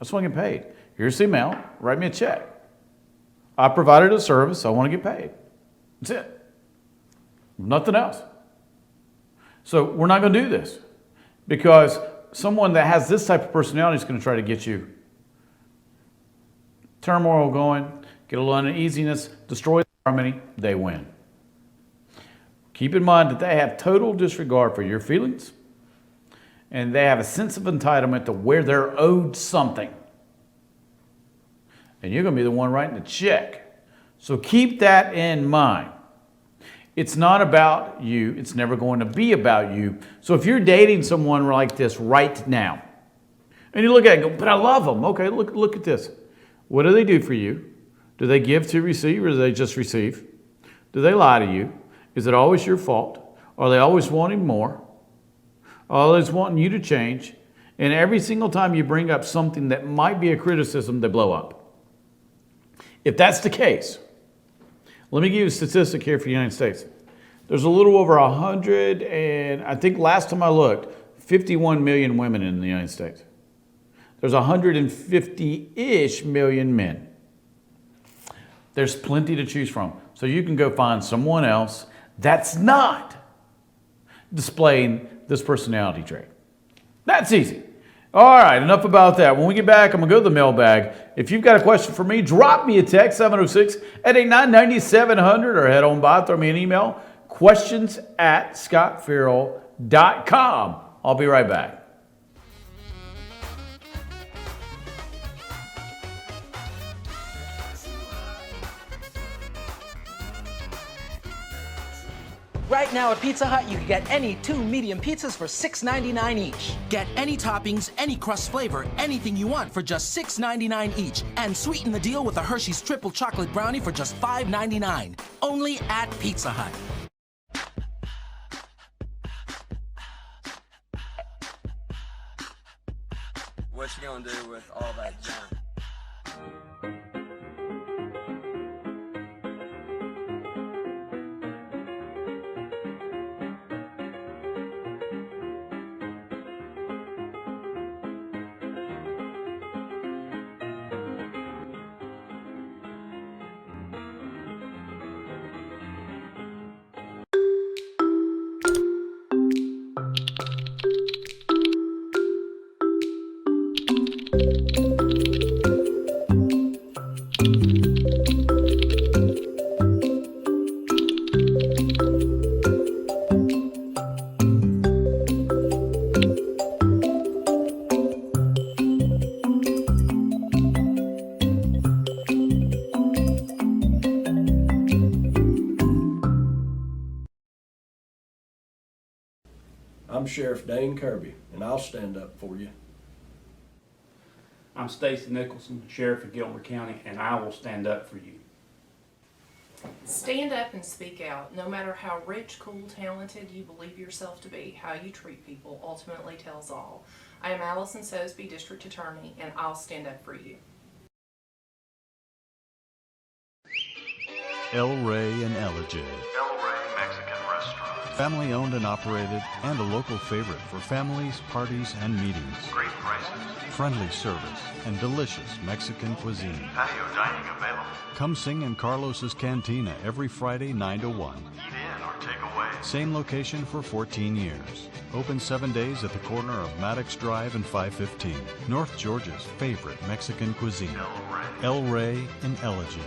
just want to get paid. Here's the amount. Write me a check. I provided a service. I want to get paid. That's it. Nothing else. So we're not going to do this because someone that has this type of personality is going to try to get you turmoil going, get a little uneasiness, destroy the harmony. They win. Keep in mind that they have total disregard for your feelings, and they have a sense of entitlement to where they're owed something. And you're going to be the one writing the check. So keep that in mind. It's not about you. It's never going to be about you. So if you're dating someone like this right now, and you look at it and go, but I love them. Okay, look at this. What do they do for you? Do they give to receive, or do they just receive? Do they lie to you? Is it always your fault? Are they always wanting more? Always wanting you to change? And every single time you bring up something that might be a criticism, they blow up. If that's the case, let me give you a statistic here for the United States. There's a little over 100, and I think last time I looked, 51 million women in the United States. There's 150-ish million men. There's plenty to choose from. So you can go find someone else that's not displaying this personality trait. That's easy. All right, enough about that. When we get back, I'm going to go to the mailbag. If you've got a question for me, drop me a text, 706-889-9700, or head on by, throw me an email, questions at scottferrell.com. I'll be right back. Right now at Pizza Hut, you can get any 2 medium pizzas for $6.99 each. Get any toppings, any crust flavor, anything you want for just $6.99 each. And sweeten the deal with a Hershey's Triple Chocolate Brownie for just $5.99. Only at Pizza Hut. What you gonna do with all that junk? I'm Sheriff Dane Kirby, and I'll stand up for you. I'm Stacy Nicholson, Sheriff of Gilmer County, and I will stand up for you. Stand up and speak out. No matter how rich, cool, talented you believe yourself to be, how you treat people ultimately tells all. I am Allison Sosby, District Attorney, and I'll stand up for you. El Rey and Elijah. El Rey Mexican Restaurant. Family owned and operated, and a local favorite for families, parties, and meetings. Great prices. Friendly service and delicious Mexican cuisine. Patio dining available. Come sing in Carlos's Cantina every Friday 9 to 1. Eat in or take away. Same location for 14 years. Open 7 days at the corner of Maddox Drive and 515. North Georgia's favorite Mexican cuisine. El Rey and Elijah.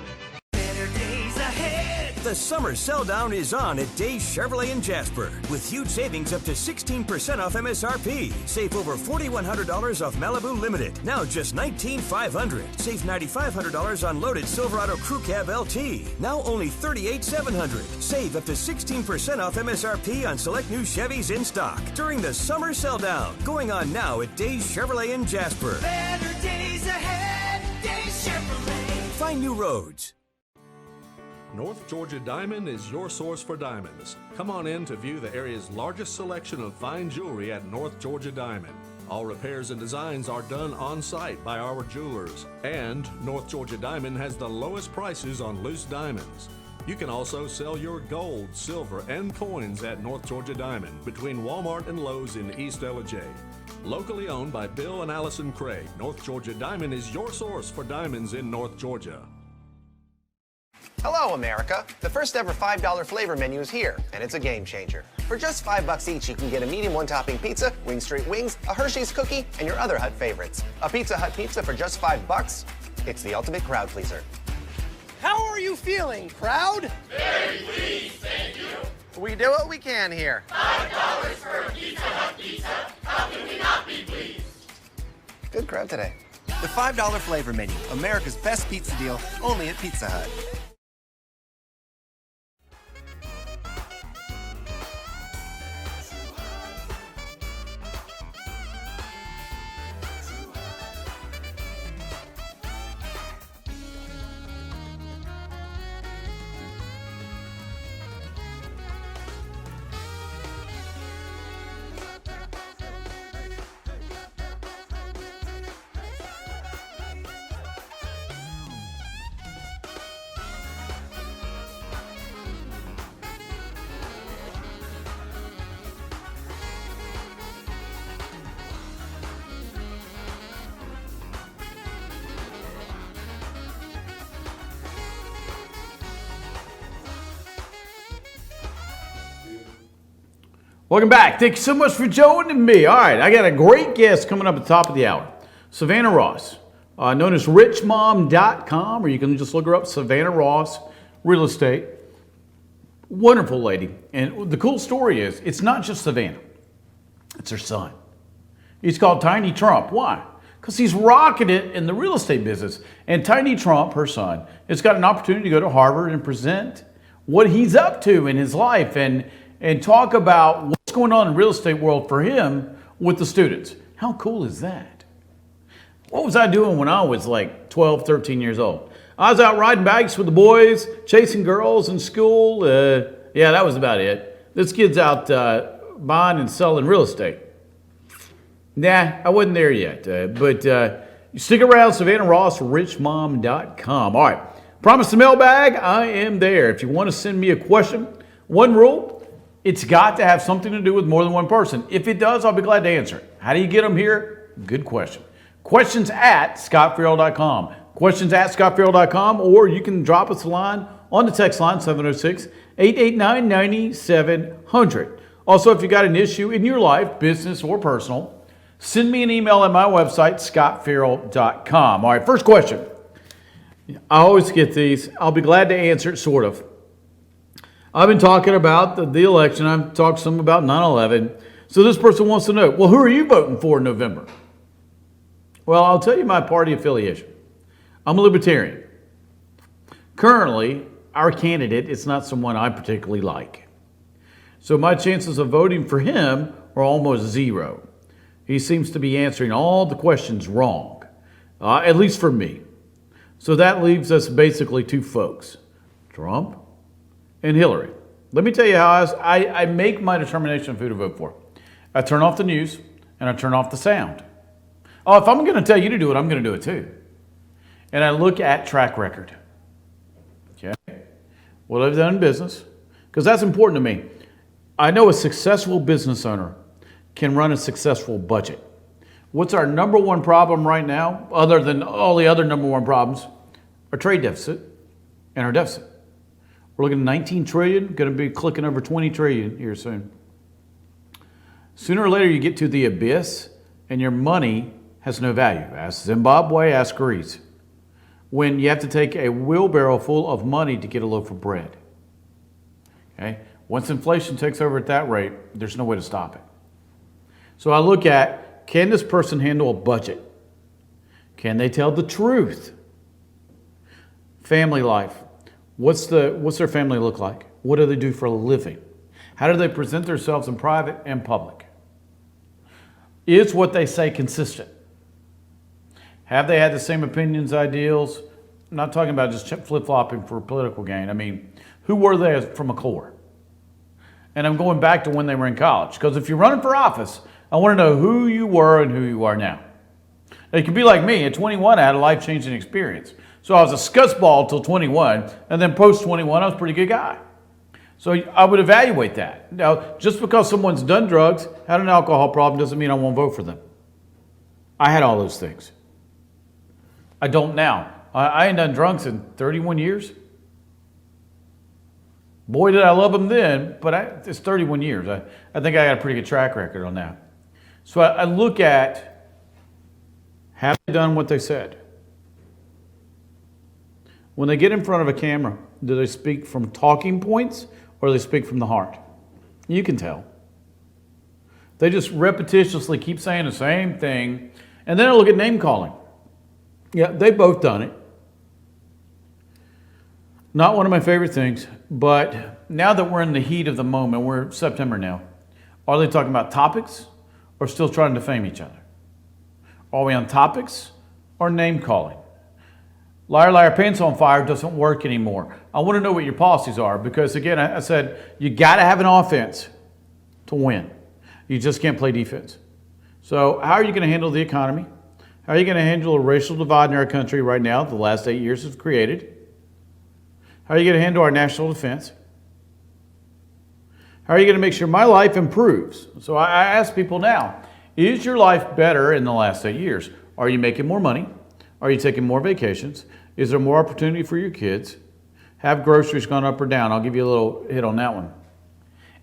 The summer sell down is on at Days Chevrolet in Jasper with huge savings up to 16% off MSRP. Save over $4,100 off Malibu Limited. Now just $19,500. Save $9,500 on loaded Silverado Crew Cab LT. Now only $38,700. Save up to 16% off MSRP on select new Chevys in stock during the summer sell down. Going on now at Days Chevrolet in Jasper. Better days ahead, Days Chevrolet. Find new roads. North Georgia Diamond is your source for diamonds. Come on in to view the area's largest selection of fine jewelry at North Georgia Diamond. All repairs and designs are done on site by our jewelers. And North Georgia Diamond has the lowest prices on loose diamonds. You can also sell your gold, silver, and coins at North Georgia Diamond between Walmart and Lowe's in East Elijah. Locally owned by Bill and Allison Craig, North Georgia Diamond is your source for diamonds in North Georgia. Hello, America. The first ever $5 flavor menu is here, and it's a game changer. For just $5 each, you can get a medium one-topping pizza, Wing Street Wings, a Hershey's cookie, and your other Hut favorites. A Pizza Hut pizza for just $5. It's the ultimate crowd pleaser. How are you feeling, crowd? Very pleased, thank you. We do what we can here. $5 for a Pizza Hut pizza. How can we not be pleased? Good crowd today. The $5 flavor menu, America's best pizza deal, only at Pizza Hut. Welcome back. Thank you so much for joining me. All right, I got a great guest coming up at the top of the hour. Savannah Ross, known as richmom.com, or you can just look her up, Savannah Ross Real Estate. Wonderful lady. And the cool story is, it's not just Savannah. It's her son. He's called Tiny Trump. Why? Because he's rocking it in the real estate business. And Tiny Trump, her son, has got an opportunity to go to Harvard and present what he's up to in his life and talk about what's going on in the real estate world for him with the students. How cool is that? What was I doing when I was like 12, 13 years old? I was out riding bikes with the boys, chasing girls in school. Yeah, that was about it. This kid's out buying and selling real estate. Nah, I wasn't there yet. But stick around, SavannahRossRichMom.com. All right, promise the mailbag, I am there. If you want to send me a question, one rule, it's got to have something to do with more than one person. If it does, I'll be glad to answer it. How do you get them here? Good question. Questions at ScotFerrell.com. Questions at ScotFerrell.com, or you can drop us a line on the text line, 706-889-9700. Also, if you got an issue in your life, business or personal, send me an email at my website, ScotFerrell.com. All right, first question. I always get these. I'll be glad to answer it, sort of. I've been talking about the election. I've talked some about 9/11. So this person wants to know, well, who are you voting for in November? Well, I'll tell you my party affiliation. I'm a libertarian. Currently, our candidate is not someone I particularly like. So my chances of voting for him are almost zero. He seems to be answering all the questions wrong, at least for me. So that leaves us basically two folks, Trump and Hillary. Let me tell you how I make my determination of who to vote for. I turn off the news and I turn off the sound. Oh, if I'm going to tell you to do it, I'm going to do it too. And I look at track record. Okay? What I've done in business, because that's important to me. I know a successful business owner can run a successful budget. What's our number one problem right now, other than all the other number one problems? Our trade deficit and our deficit. We're looking at 19 trillion, going to be clicking over 20 trillion here soon. Sooner or later, you get to the abyss and your money has no value. Ask Zimbabwe, ask Greece. When you have to take a wheelbarrow full of money to get a loaf of bread. Okay? Once inflation takes over at that rate, there's no way to stop it. So I look at, can this person handle a budget? Can they tell the truth? Family life. What's their family look like? What do they do for a living? How do they present themselves in private and public? Is what they say consistent? Have they had the same opinions, ideals? I'm not talking about just flip-flopping for political gain. I mean, who were they from a core? And I'm going back to when they were in college. Because if you're running for office, I want to know who you were and who you are now. It could be like me. At 21, I had a life-changing experience. So I was a scuzzball till 21, and then post-21, I was a pretty good guy. So I would evaluate that. Now, just because someone's done drugs, had an alcohol problem, doesn't mean I won't vote for them. I had all those things. I don't now. I ain't done drugs in 31 years. Boy, did I love them then, but it's 31 years. I think I got a pretty good track record on that. So I look at, have they done what they said? When they get in front of a camera, do they speak from talking points or do they speak from the heart? You can tell. They just repetitiously keep saying the same thing. And then I look at name calling. Yeah, they've both done it. Not one of my favorite things, but now that we're in the heat of the moment, we're September now, are they talking about topics or still trying to defame each other? Are we on topics or name calling? Liar, liar, pants on fire doesn't work anymore. I want to know what your policies are because, again, I said you got to have an offense to win. You just can't play defense. So how are you going to handle the economy? How are you going to handle a racial divide in our country right now the last 8 years have created? How are you going to handle our national defense? How are you going to make sure my life improves? So I ask people now, is your life better in the last 8 years? Are you making more money? Are you taking more vacations? Is there more opportunity for your kids? Have groceries gone up or down? I'll give you a little hit on that one.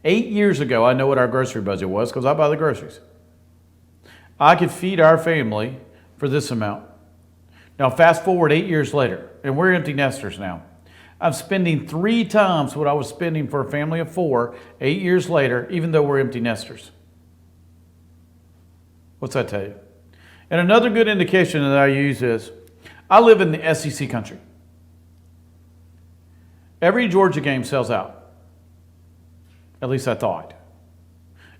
8 years ago, I know what our grocery budget was because I buy the groceries. I could feed our family for this amount. Now, fast forward 8 years later, and we're empty nesters now. I'm spending 3 times what I was spending for a family of 4 8 years later, even though we're empty nesters. What's that tell you? And another good indication that I use is, I live in the SEC country. Every Georgia game sells out. At least I thought.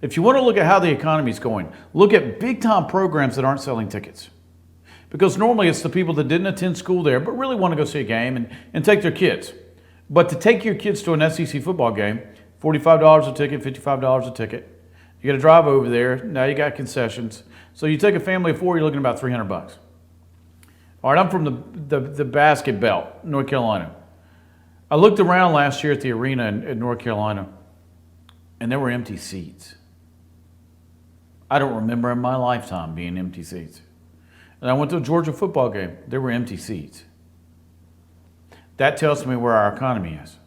If you want to look at how the economy is going, look at big time programs that aren't selling tickets. Because normally it's the people that didn't attend school there but really want to go see a game and take their kids. But to take your kids to an SEC football game, $45 a ticket, $55 a ticket. You got to drive over there. Now you got concessions. So you take a family of 4, you're looking at about $300. All right, I'm from the basket belt, North Carolina. I looked around last year at the arena in North Carolina, and there were empty seats. I don't remember in my lifetime being empty seats. And I went to a Georgia football game. There were empty seats. That tells me where our economy is.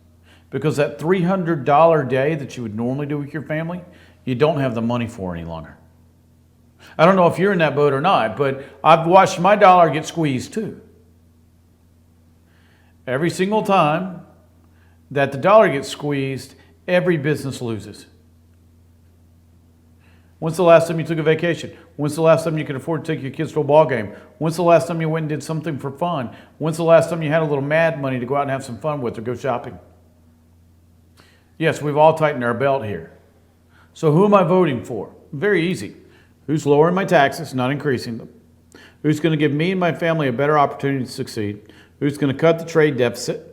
Because that $300 day that you would normally do with your family, you don't have the money for any longer. I don't know if you're in that boat or not, but I've watched my dollar get squeezed too. Every single time that the dollar gets squeezed, every business loses. When's the last time you took a vacation? When's the last time you could afford to take your kids to a ball game? When's the last time you went and did something for fun? When's the last time you had a little mad money to go out and have some fun with or go shopping? Yes, we've all tightened our belt here. So who am I voting for? Very easy. Who's lowering my taxes, not increasing them? Who's going to give me and my family a better opportunity to succeed? Who's going to cut the trade deficit?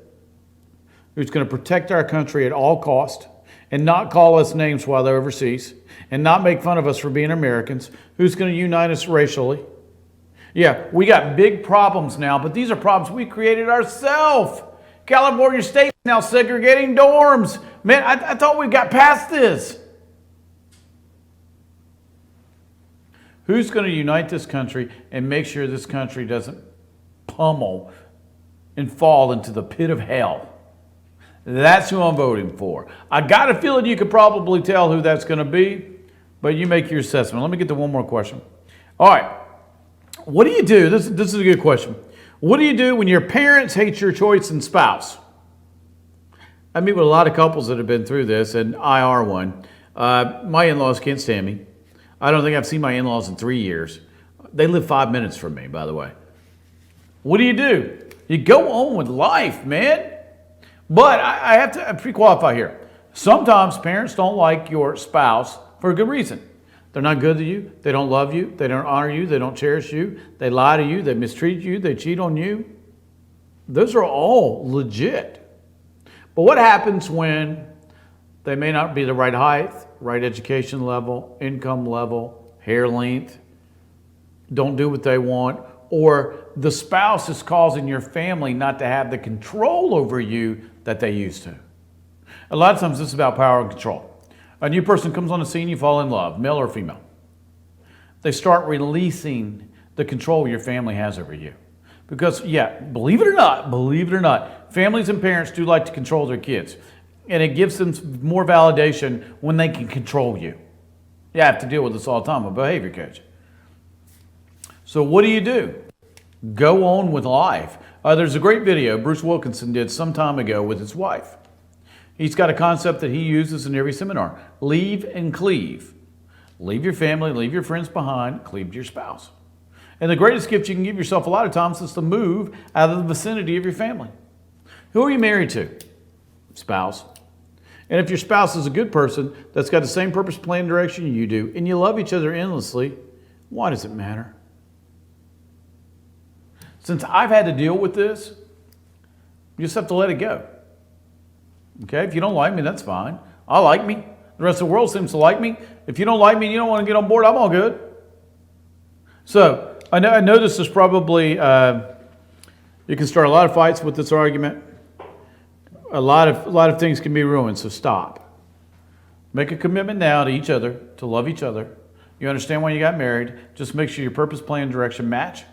Who's going to protect our country at all cost and not call us names while they're overseas and not make fun of us for being Americans? Who's going to unite us racially? Yeah, we got big problems now, but these are problems we created ourselves. California State is now segregating dorms. Man, I thought we got past this. Who's going to unite this country and make sure this country doesn't pummel and fall into the pit of hell? That's who I'm voting for. I got a feeling you could probably tell who that's going to be, but you make your assessment. Let me get to one more question. All right. What do you do? This is a good question. What do you do when your parents hate your choice in spouse? I meet with a lot of couples that have been through this, and I are one. My in-laws can't stand me. I don't think I've seen my in-laws in 3 years. They live 5 minutes from me, by the way. What do? You go on with life, man. But I have to pre-qualify here. Sometimes parents don't like your spouse for a good reason. They're not good to you. They don't love you. They don't honor you. They don't cherish you. They lie to you. They mistreat you. They cheat on you. Those are all legit. But what happens when they may not be the right height, right education level, income level, hair length, don't do what they want, or the spouse is causing your family not to have the control over you that they used to? A lot of times this is about power and control. A new person comes on the scene, you fall in love, male or female. They start releasing the control your family has over you. Because, yeah, believe it or not, families and parents do like to control their kids. And it gives them more validation when they can control you. You have to deal with this all the time, a behavior coach. So what do? Go on with life. There's a great video Bruce Wilkinson did some time ago with his wife. He's got a concept that he uses in every seminar. Leave and cleave. Leave your family, leave your friends behind, cleave to your spouse. And the greatest gift you can give yourself a lot of times is to move out of the vicinity of your family. Who are you married to? Spouse. And if your spouse is a good person that's got the same purpose, plan, and direction you do, and you love each other endlessly, why does it matter? Since I've had to deal with this, you just have to let it go. Okay, if you don't like me, that's fine. I like me. The rest of the world seems to like me. If you don't like me and you don't want to get on board, I'm all good. So I know this is probably, you can start a lot of fights with this argument. A lot of things can be ruined, so stop. Make a commitment now to each other, to love each other. You understand why you got married. Just make sure your purpose, plan, and direction match.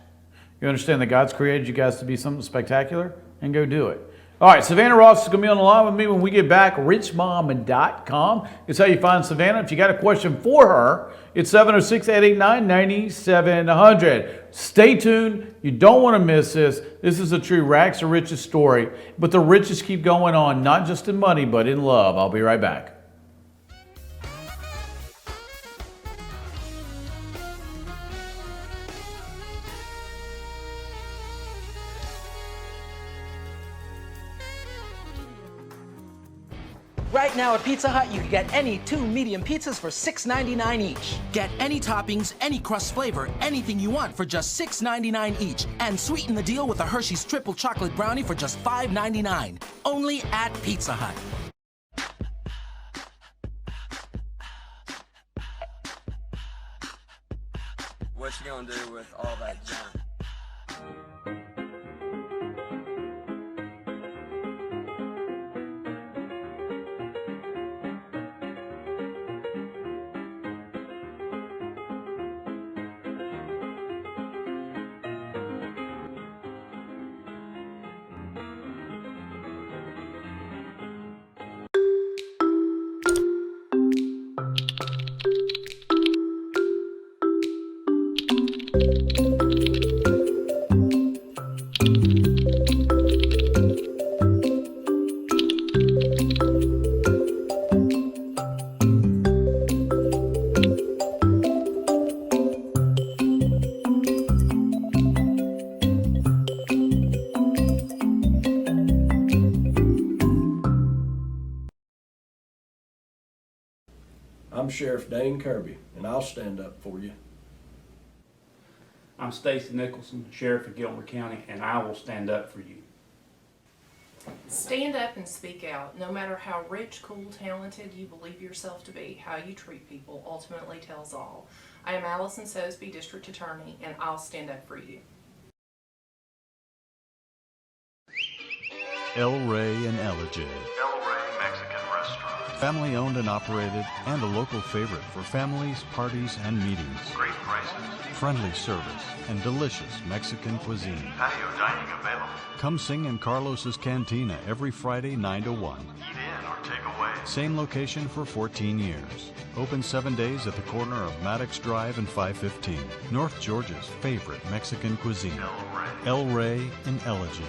You understand that God's created you guys to be something spectacular, and go do it. All right, Savannah Ross is going to be on the line with me when we get back. richmom.com is how you find Savannah. If you got a question for her, it's 706-889-9700. Stay tuned. You don't want to miss this. This is a true rags to riches story. But the riches keep going on, not just in money, but in love. I'll be right back. Right now at Pizza Hut, you can get any 2 medium pizzas for $6.99 each. Get any toppings, any crust flavor, anything you want for just $6.99 each. And sweeten the deal with a Hershey's Triple Chocolate Brownie for just $5.99. Only at Pizza Hut. What you gonna do with all that junk? I'm Sheriff Dane Kirby, and I'll stand up for you. I'm Stacy Nicholson, Sheriff of Gilmer County, and I will stand up for you. Stand up and speak out. No matter how rich, cool, talented you believe yourself to be, how you treat people ultimately tells all. I am Allison Sosby, District Attorney, and I'll stand up for you. El Rey and Elijah. El Rey Mexican Restaurant. Family owned and operated, and a local favorite for families, parties, and meetings. Great prices. Friendly service and delicious Mexican cuisine. Patio dining available. Come sing in Carlos's Cantina every Friday 9 to 1. Eat in or take away. Same location for 14 years. Open 7 days at the corner of Maddox Drive and 515. North Georgia's favorite Mexican cuisine. El Rey and Elijah.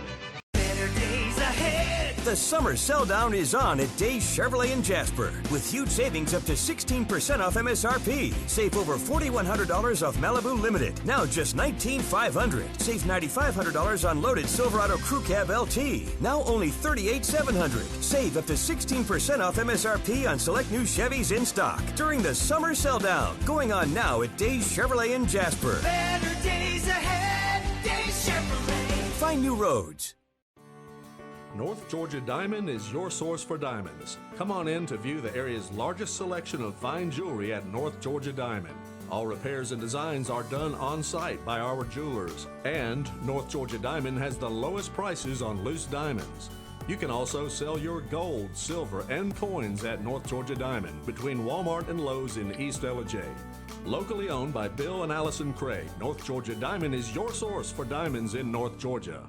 The summer sell down is on at Days Chevrolet in Jasper with huge savings up to 16% off MSRP. Save over $4,100 off Malibu Limited. Now just $19,500. Save $9,500 on loaded Silverado Crew Cab LT. Now only $38,700. Save up to 16% off MSRP on select new Chevys in stock during the summer sell down. Going on now at Days Chevrolet in Jasper. Better days ahead, Days Chevrolet. Find new roads. North Georgia Diamond is your source for diamonds. Come on in to view the area's largest selection of fine jewelry at North Georgia Diamond. All repairs and designs are done on site by our jewelers. And North Georgia Diamond has the lowest prices on loose diamonds. You can also sell your gold, silver, and coins at North Georgia Diamond between Walmart and Lowe's in East Elijah. Locally owned by Bill and Allison Craig, North Georgia Diamond is your source for diamonds in North Georgia.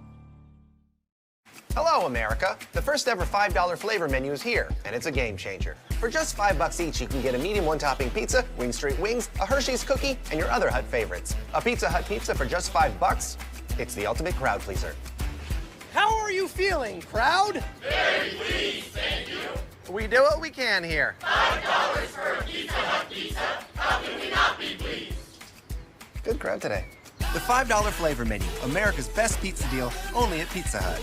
Hello, America. The first ever $5 flavor menu is here, and it's a game changer. For just $5 each, you can get a medium one-topping pizza, Wing Street Wings, a Hershey's cookie, and your other Hut favorites. A Pizza Hut pizza for just $5. It's the ultimate crowd pleaser. How are you feeling, crowd? Very pleased, thank you. We do what we can here. $5 for a Pizza Hut pizza. How can we not be pleased? Good crowd today. The $5 flavor menu, America's best pizza deal, only at Pizza Hut.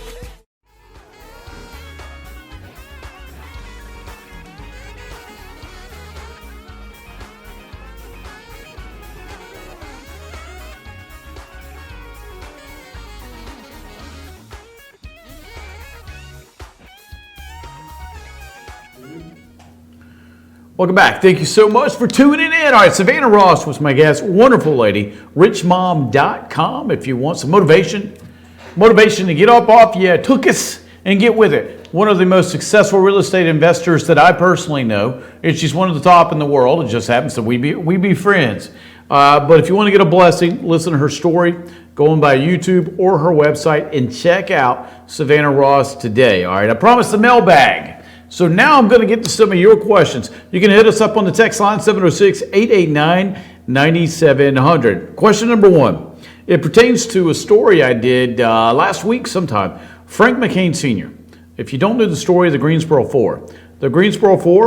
Welcome back. Thank you so much for tuning in. All right, Savannah Ross was my guest. Wonderful lady. richmom.com if you want some motivation to get up off your tuchus and get with it. One of the most successful real estate investors that I personally know. And she's one of the top in the world. It just happens that we be friends. But if you want to get a blessing, listen to her story, go on by YouTube or her website and check out Savannah Ross today. All right, I promised the mailbag. So now I'm going to get to some of your questions. You can hit us up on the text line 706-889-9700. Question number 1. It pertains to a story I did last week sometime. Frank McCain Sr. If you don't know the story of the Greensboro Four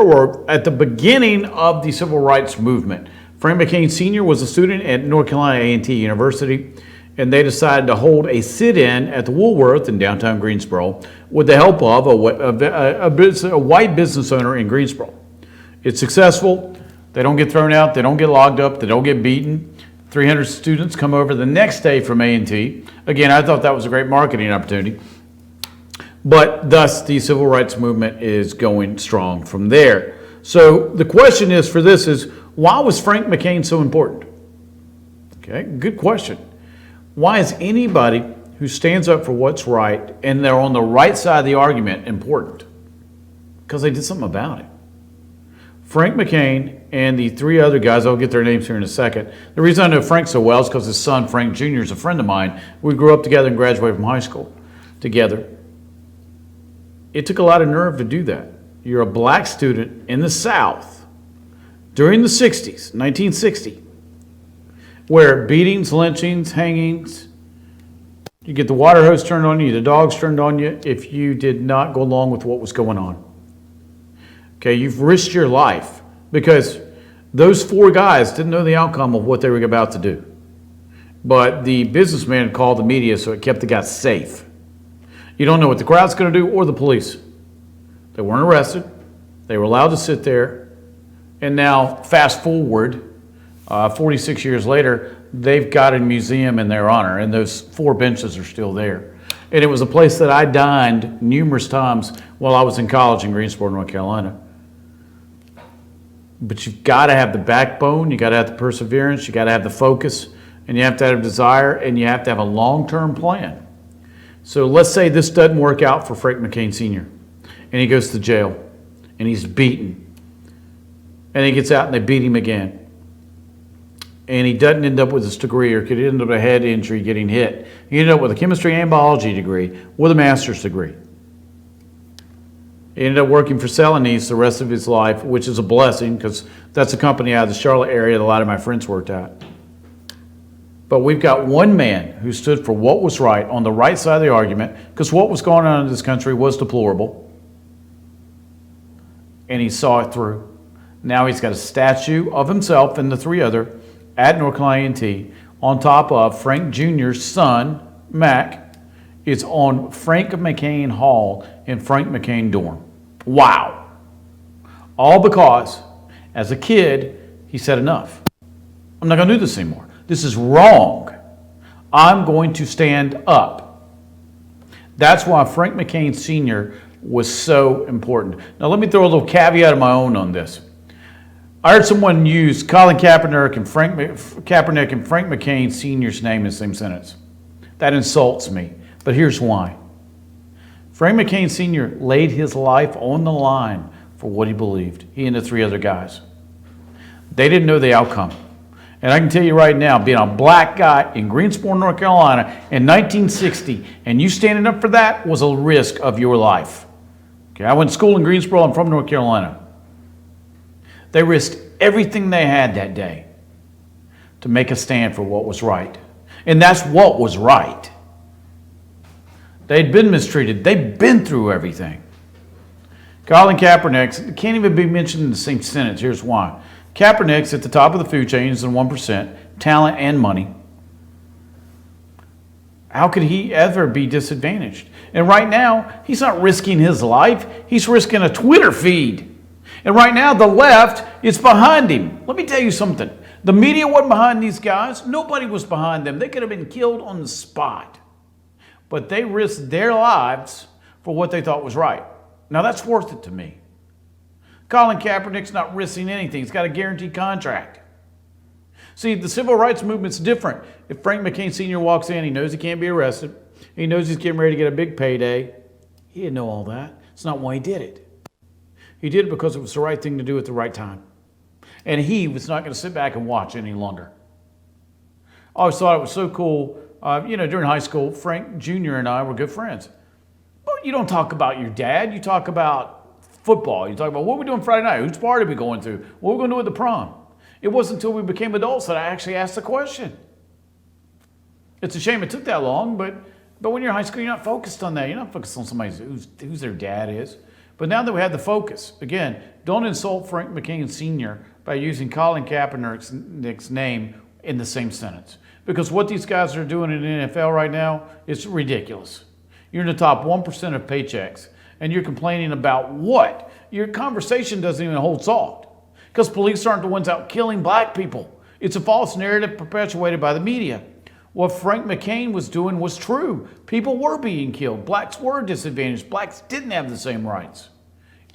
were at the beginning of the civil rights movement. Frank McCain Sr. was a student at North Carolina A&T University, and they decided to hold a sit-in at the Woolworth in downtown Greensboro with the help of a white business owner in Greensboro. It's successful. They don't get thrown out. They don't get locked up. They don't get beaten. 300 students come over the next day from A&T. Again, I thought that was a great marketing opportunity. But thus, the civil rights movement is going strong from there. So the question is for this is, why was Frank McCain so important? Okay, good question. Why is anybody who stands up for what's right and they're on the right side of the argument important? Because they did something about it. Frank McCain and the 3 other guys, I'll get their names here in a second. The reason I know Frank so well is because his son, Frank Jr., is a friend of mine. We grew up together and graduated from high school together. It took a lot of nerve to do that. You're a black student in the South during the 60s, 1960, where beatings, lynchings, hangings, you get the water hose turned on you, the dogs turned on you if you did not go along with what was going on. Okay, you've risked your life because those 4 guys didn't know the outcome of what they were about to do. But the businessman called the media, so it kept the guys safe. You don't know what the crowd's going to do or the police. They weren't arrested. They were allowed to sit there. And now, fast forward, 46 years later, they've got a museum in their honor, and those 4 benches are still there. And it was a place that I dined numerous times while I was in college in Greensboro, North Carolina. But you've got to have the backbone, you got to have the perseverance, you got to have the focus, and you have to have desire, and you have to have a long-term plan. So let's say this doesn't work out for Frank McCain Sr. and he goes to jail and he's beaten and he gets out and they beat him again and he doesn't end up with his degree or could end up with a head injury getting hit. He ended up with a chemistry and biology degree with a master's degree. He ended up working for Celanese the rest of his life, which is a blessing because that's a company out of the Charlotte area that a lot of my friends worked at. But we've got one man who stood for what was right on the right side of the argument because what was going on in this country was deplorable. And he saw it through. Now he's got a statue of himself and the 3 other at North Carolina A&T on top of Frank Jr.'s son, Mac. It's on Frank McCain Hall in Frank McCain dorm. Wow. All because, as a kid, he said enough. I'm not going to do this anymore. This is wrong. I'm going to stand up. That's why Frank McCain Sr. was so important. Now let me throw a little caveat of my own on this. I heard someone use Colin Kaepernick and Frank McCain Sr.'s name in the same sentence. That insults me, but here's why. Frank McCain Sr. laid his life on the line for what he believed, he and the 3 other guys. They didn't know the outcome. And I can tell you right now, being a black guy in Greensboro, North Carolina in 1960, and you standing up for that was a risk of your life. Okay, I went to school in Greensboro. I'm from North Carolina. They risked everything they had that day to make a stand for what was right. And that's what was right. They'd been mistreated. They'd been through everything. Colin Kaepernick can't even be mentioned in the same sentence. Here's why. Kaepernick's at the top of the food chain, he's in 1%, talent and money. How could he ever be disadvantaged? And right now, he's not risking his life. He's risking a Twitter feed. And right now, the left is behind him. Let me tell you something. The media wasn't behind these guys. Nobody was behind them. They could have been killed on the spot. But they risked their lives for what they thought was right. Now, that's worth it to me. Colin Kaepernick's not risking anything. He's got a guaranteed contract. See, the civil rights movement's different. If Frank McCain Sr. walks in, he knows he can't be arrested. He knows he's getting ready to get a big payday. He didn't know all that. It's not why he did it. He did it because it was the right thing to do at the right time. And he was not going to sit back and watch any longer. I always thought it was so cool. During high school, Frank Jr. and I were good friends. But you don't talk about your dad. You talk about football. You talk about what we're doing Friday night. Whose party are we going to? What are we going to do at the prom? It wasn't until we became adults that I actually asked the question. It's a shame it took that long, but when you're in high school, you're not focused on that. You're not focused on somebody who's their dad is. But now that we have the focus, again, don't insult Frank McCain Sr. by using Colin Kaepernick's name in the same sentence. Because what these guys are doing in the NFL right now is ridiculous. You're in the top 1% of paychecks, and you're complaining about what? Your conversation doesn't even hold salt. Because police aren't the ones out killing black people. It's a false narrative perpetuated by the media. What Frank McCain was doing was true. People were being killed. Blacks were disadvantaged. Blacks didn't have the same rights.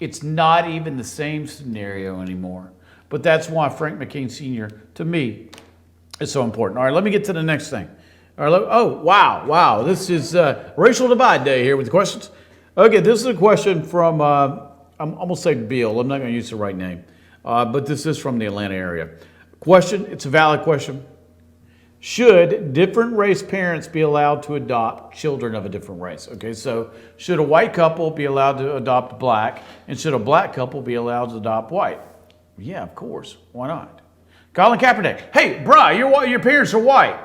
It's not even the same scenario anymore. But that's why Frank McCain Sr., to me, is so important. All right, let me get to the next thing. All right, wow. This is Racial Divide Day here with the questions. Okay, this is a question from, I'm going to say Bill. I'm not going to use the right name. But this is from the Atlanta area. Question, it's a valid question. Should different race parents be allowed to adopt children of a different race? Okay, so should a white couple be allowed to adopt black, and should a black couple be allowed to adopt white? Yeah, of course. Why not? Colin Kaepernick, hey, bruh, your parents are white.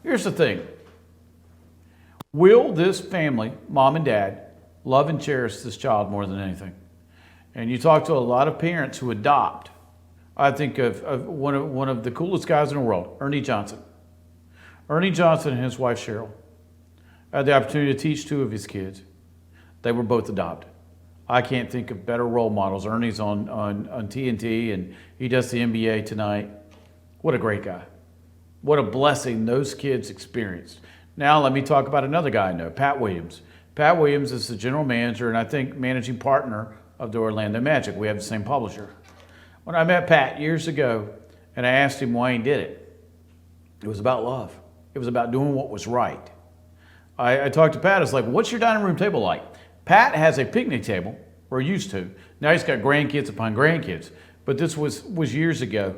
Here's the thing. Will this family, mom and dad, love and cherish this child more than anything? And you talk to a lot of parents who adopt. I think of one of the coolest guys in the world, Ernie Johnson. Ernie Johnson and his wife, Cheryl, had the opportunity to teach two of his kids. They were both adopted. I can't think of better role models. Ernie's on TNT, and he does the NBA tonight. What a great guy. What a blessing those kids experienced. Now let me talk about another guy I know, Pat Williams. Pat Williams is the general manager and I think managing partner of the Orlando Magic. We have the same publisher. When I met Pat years ago and I asked him why he did it, it was about love. It was about doing what was right. I talked to Pat, I was like, what's your dining room table like? Pat has a picnic table, or used to. Now he's got grandkids upon grandkids, but this was years ago.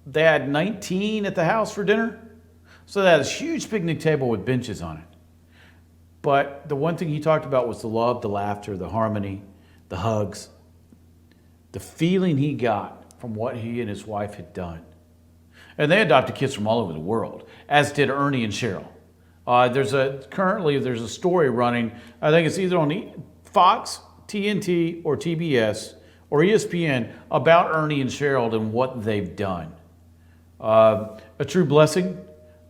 They had 19 at the house for dinner. So they had this huge picnic table with benches on it. But the one thing he talked about was the love, the laughter, the harmony, the hugs, the feeling he got from what he and his wife had done. And they adopted kids from all over the world, as did Ernie and Cheryl. Currently there's a story running, I think it's either on Fox, TNT, or TBS, or ESPN, about Ernie and Cheryl and what they've done. A true blessing.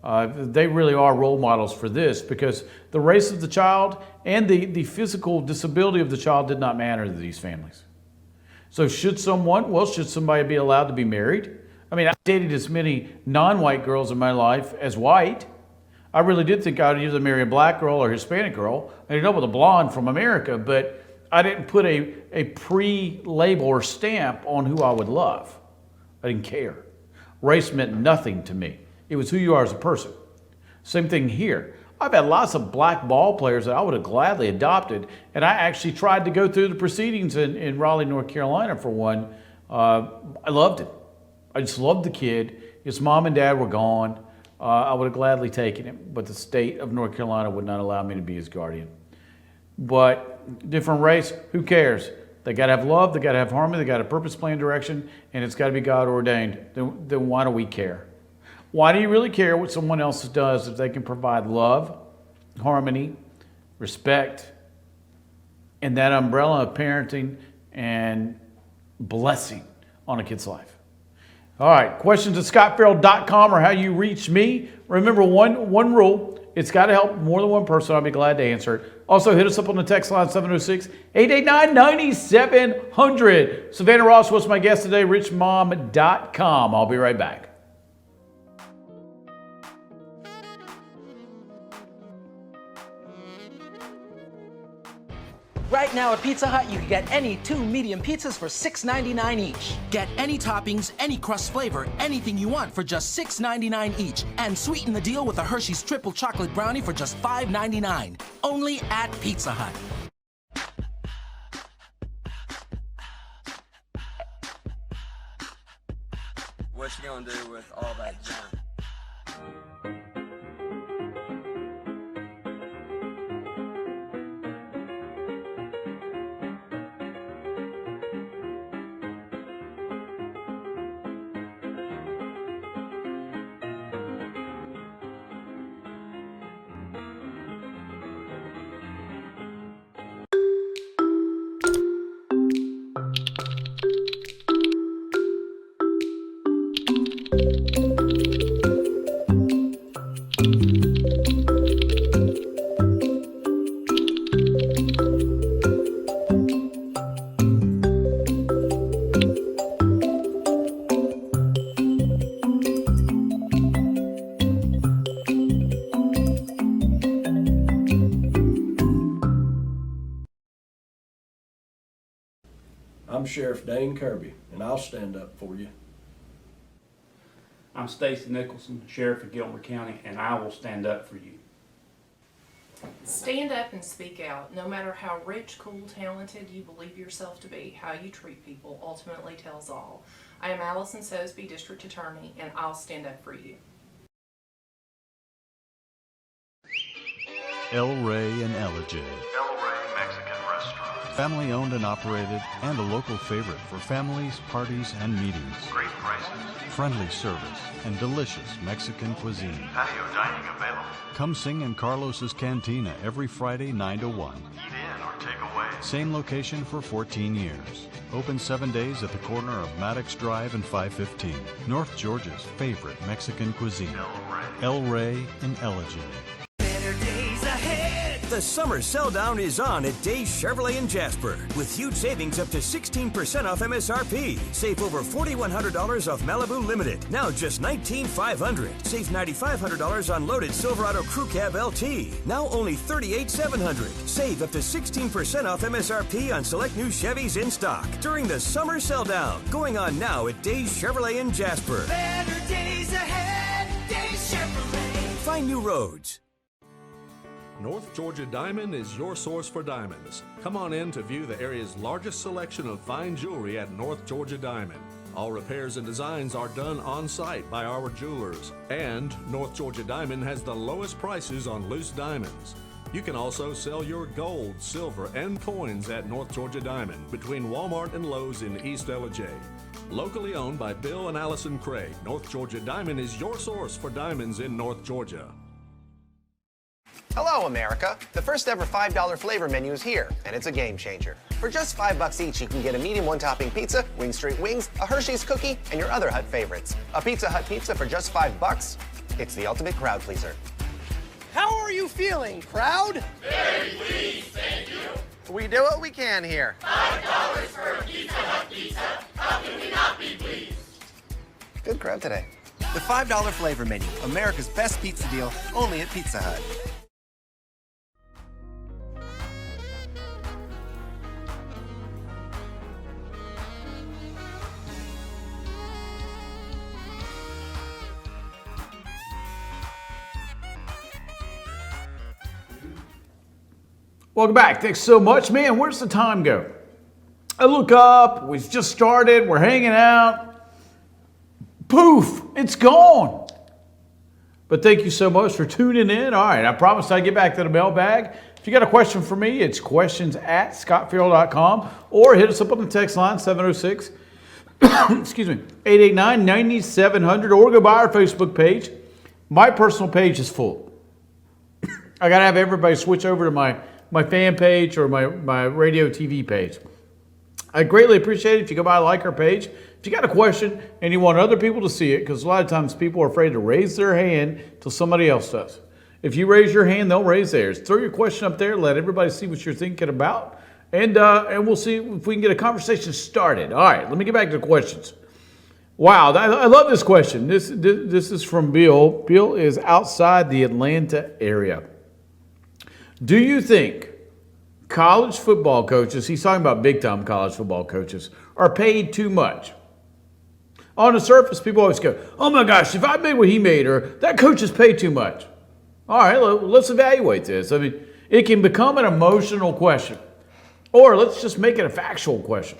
They really are role models for this, because the race of the child and the physical disability of the child did not matter to these families. So should somebody be allowed to be married? I mean, I dated as many non-white girls in my life as white. I really did think I would either marry a black girl or a Hispanic girl. I ended up with a blonde from America, but I didn't put a pre-label or stamp on who I would love. I didn't care. Race meant nothing to me. It was who you are as a person. Same thing here. I've had lots of black ball players that I would have gladly adopted, and I actually tried to go through the proceedings in Raleigh, North Carolina for one. I loved it. I just loved the kid. His mom and dad were gone. I would have gladly taken him, but the state of North Carolina would not allow me to be his guardian. But different race, who cares? They got to have love, they got to have harmony, they got to have purpose, plan, direction, and it's got to be God ordained. Then why do we care? Why do you really care what someone else does if they can provide love, harmony, respect, and that umbrella of parenting and blessing on a kid's life? All right, questions at scottferrell.com or how you reach me. Remember one rule. It's got to help more than one person. I'll be glad to answer it. Also, hit us up on the text line, 706-889-9700. Savannah Ross was my guest today, richmom.com. I'll be right back. Right now at Pizza Hut, you can get any 2 medium pizzas for $6.99 each. Get any toppings, any crust flavor, anything you want for just $6.99 each. And sweeten the deal with a Hershey's Triple Chocolate Brownie for just $5.99. Only at Pizza Hut. What you gonna do with all that junk? I'm Sheriff Dane Kirby, and I'll stand up for you. I'm Stacy Nicholson, Sheriff of Gilmer County, and I will stand up for you. Stand up and speak out. No matter how rich, cool, talented you believe yourself to be, how you treat people ultimately tells all. I am Allison Sosby, District Attorney, and I'll stand up for you. El Rey and Elijah. El Rey Mexican Restaurant. Family owned and operated, and a local favorite for families, parties, and meetings. Great prices. Friendly service and delicious Mexican cuisine. Patio dining available. Come sing in Carlos's Cantina every Friday 9 to 1. Eat in or take away. Same location for 14 years. Open 7 days at the corner of Maddox Drive and 515. North Georgia's favorite Mexican cuisine. El Rey and Elijah. Better days ahead. The summer sell down is on at Days Chevrolet in Jasper with huge savings up to 16% off MSRP. Save over $4,100 off Malibu Limited. Now just $19,500. Save $9,500 on loaded Silverado Crew Cab LT. Now only $38,700. Save up to 16% off MSRP on select new Chevys in stock during the summer sell down. Going on now at Days Chevrolet in Jasper. Better days ahead, Days Chevrolet. Find new roads. North Georgia Diamond is your source for diamonds. Come on in to view the area's largest selection of fine jewelry at North Georgia Diamond. All repairs and designs are done on site by our jewelers. And North Georgia Diamond has the lowest prices on loose diamonds. You can also sell your gold, silver, and coins at North Georgia Diamond between Walmart and Lowe's in East Elijah. Locally owned by Bill and Allison Craig, North Georgia Diamond is your source for diamonds in North Georgia. Hello, America. The first ever $5 flavor menu is here, and it's a game changer. For just $5 each, you can get a medium one-topping pizza, Wing Street Wings, a Hershey's cookie, and your other Hut favorites. A Pizza Hut pizza for just $5. It's the ultimate crowd pleaser. How are you feeling, crowd? Very pleased, thank you. We do what we can here. $5 for a Pizza Hut pizza. How can we not be pleased? Good crowd today. The $5 flavor menu, America's best pizza deal, only at Pizza Hut. Welcome back. Thanks so much. Man, where's the time go? I look up, we've just started, we're hanging out. Poof, it's gone. But thank you so much for tuning in. All right, I promised I'd get back to the mailbag. If you got a question for me, it's questions@scottferrell.com or hit us up on the text line, 706, excuse me, 889-9700, or go by our Facebook page. My personal page is full. I got to have everybody switch over to my fan page or my radio TV page. I greatly appreciate it if you go by and like our page. If you got a question and you want other people to see it, because a lot of times people are afraid to raise their hand till somebody else does. If you raise your hand, they'll raise theirs. Throw your question up there. Let everybody see what you're thinking about. And we'll see if we can get a conversation started. All right, let me get back to the questions. Wow, I love this question. This is from Bill. Bill is outside the Atlanta area. Do you think college football coaches, he's talking about big-time college football coaches, are paid too much? On the surface, people always go, oh my gosh, if I made what he made, or that coach is paid too much. All right, let's evaluate this. I mean, it can become an emotional question. Or let's just make it a factual question.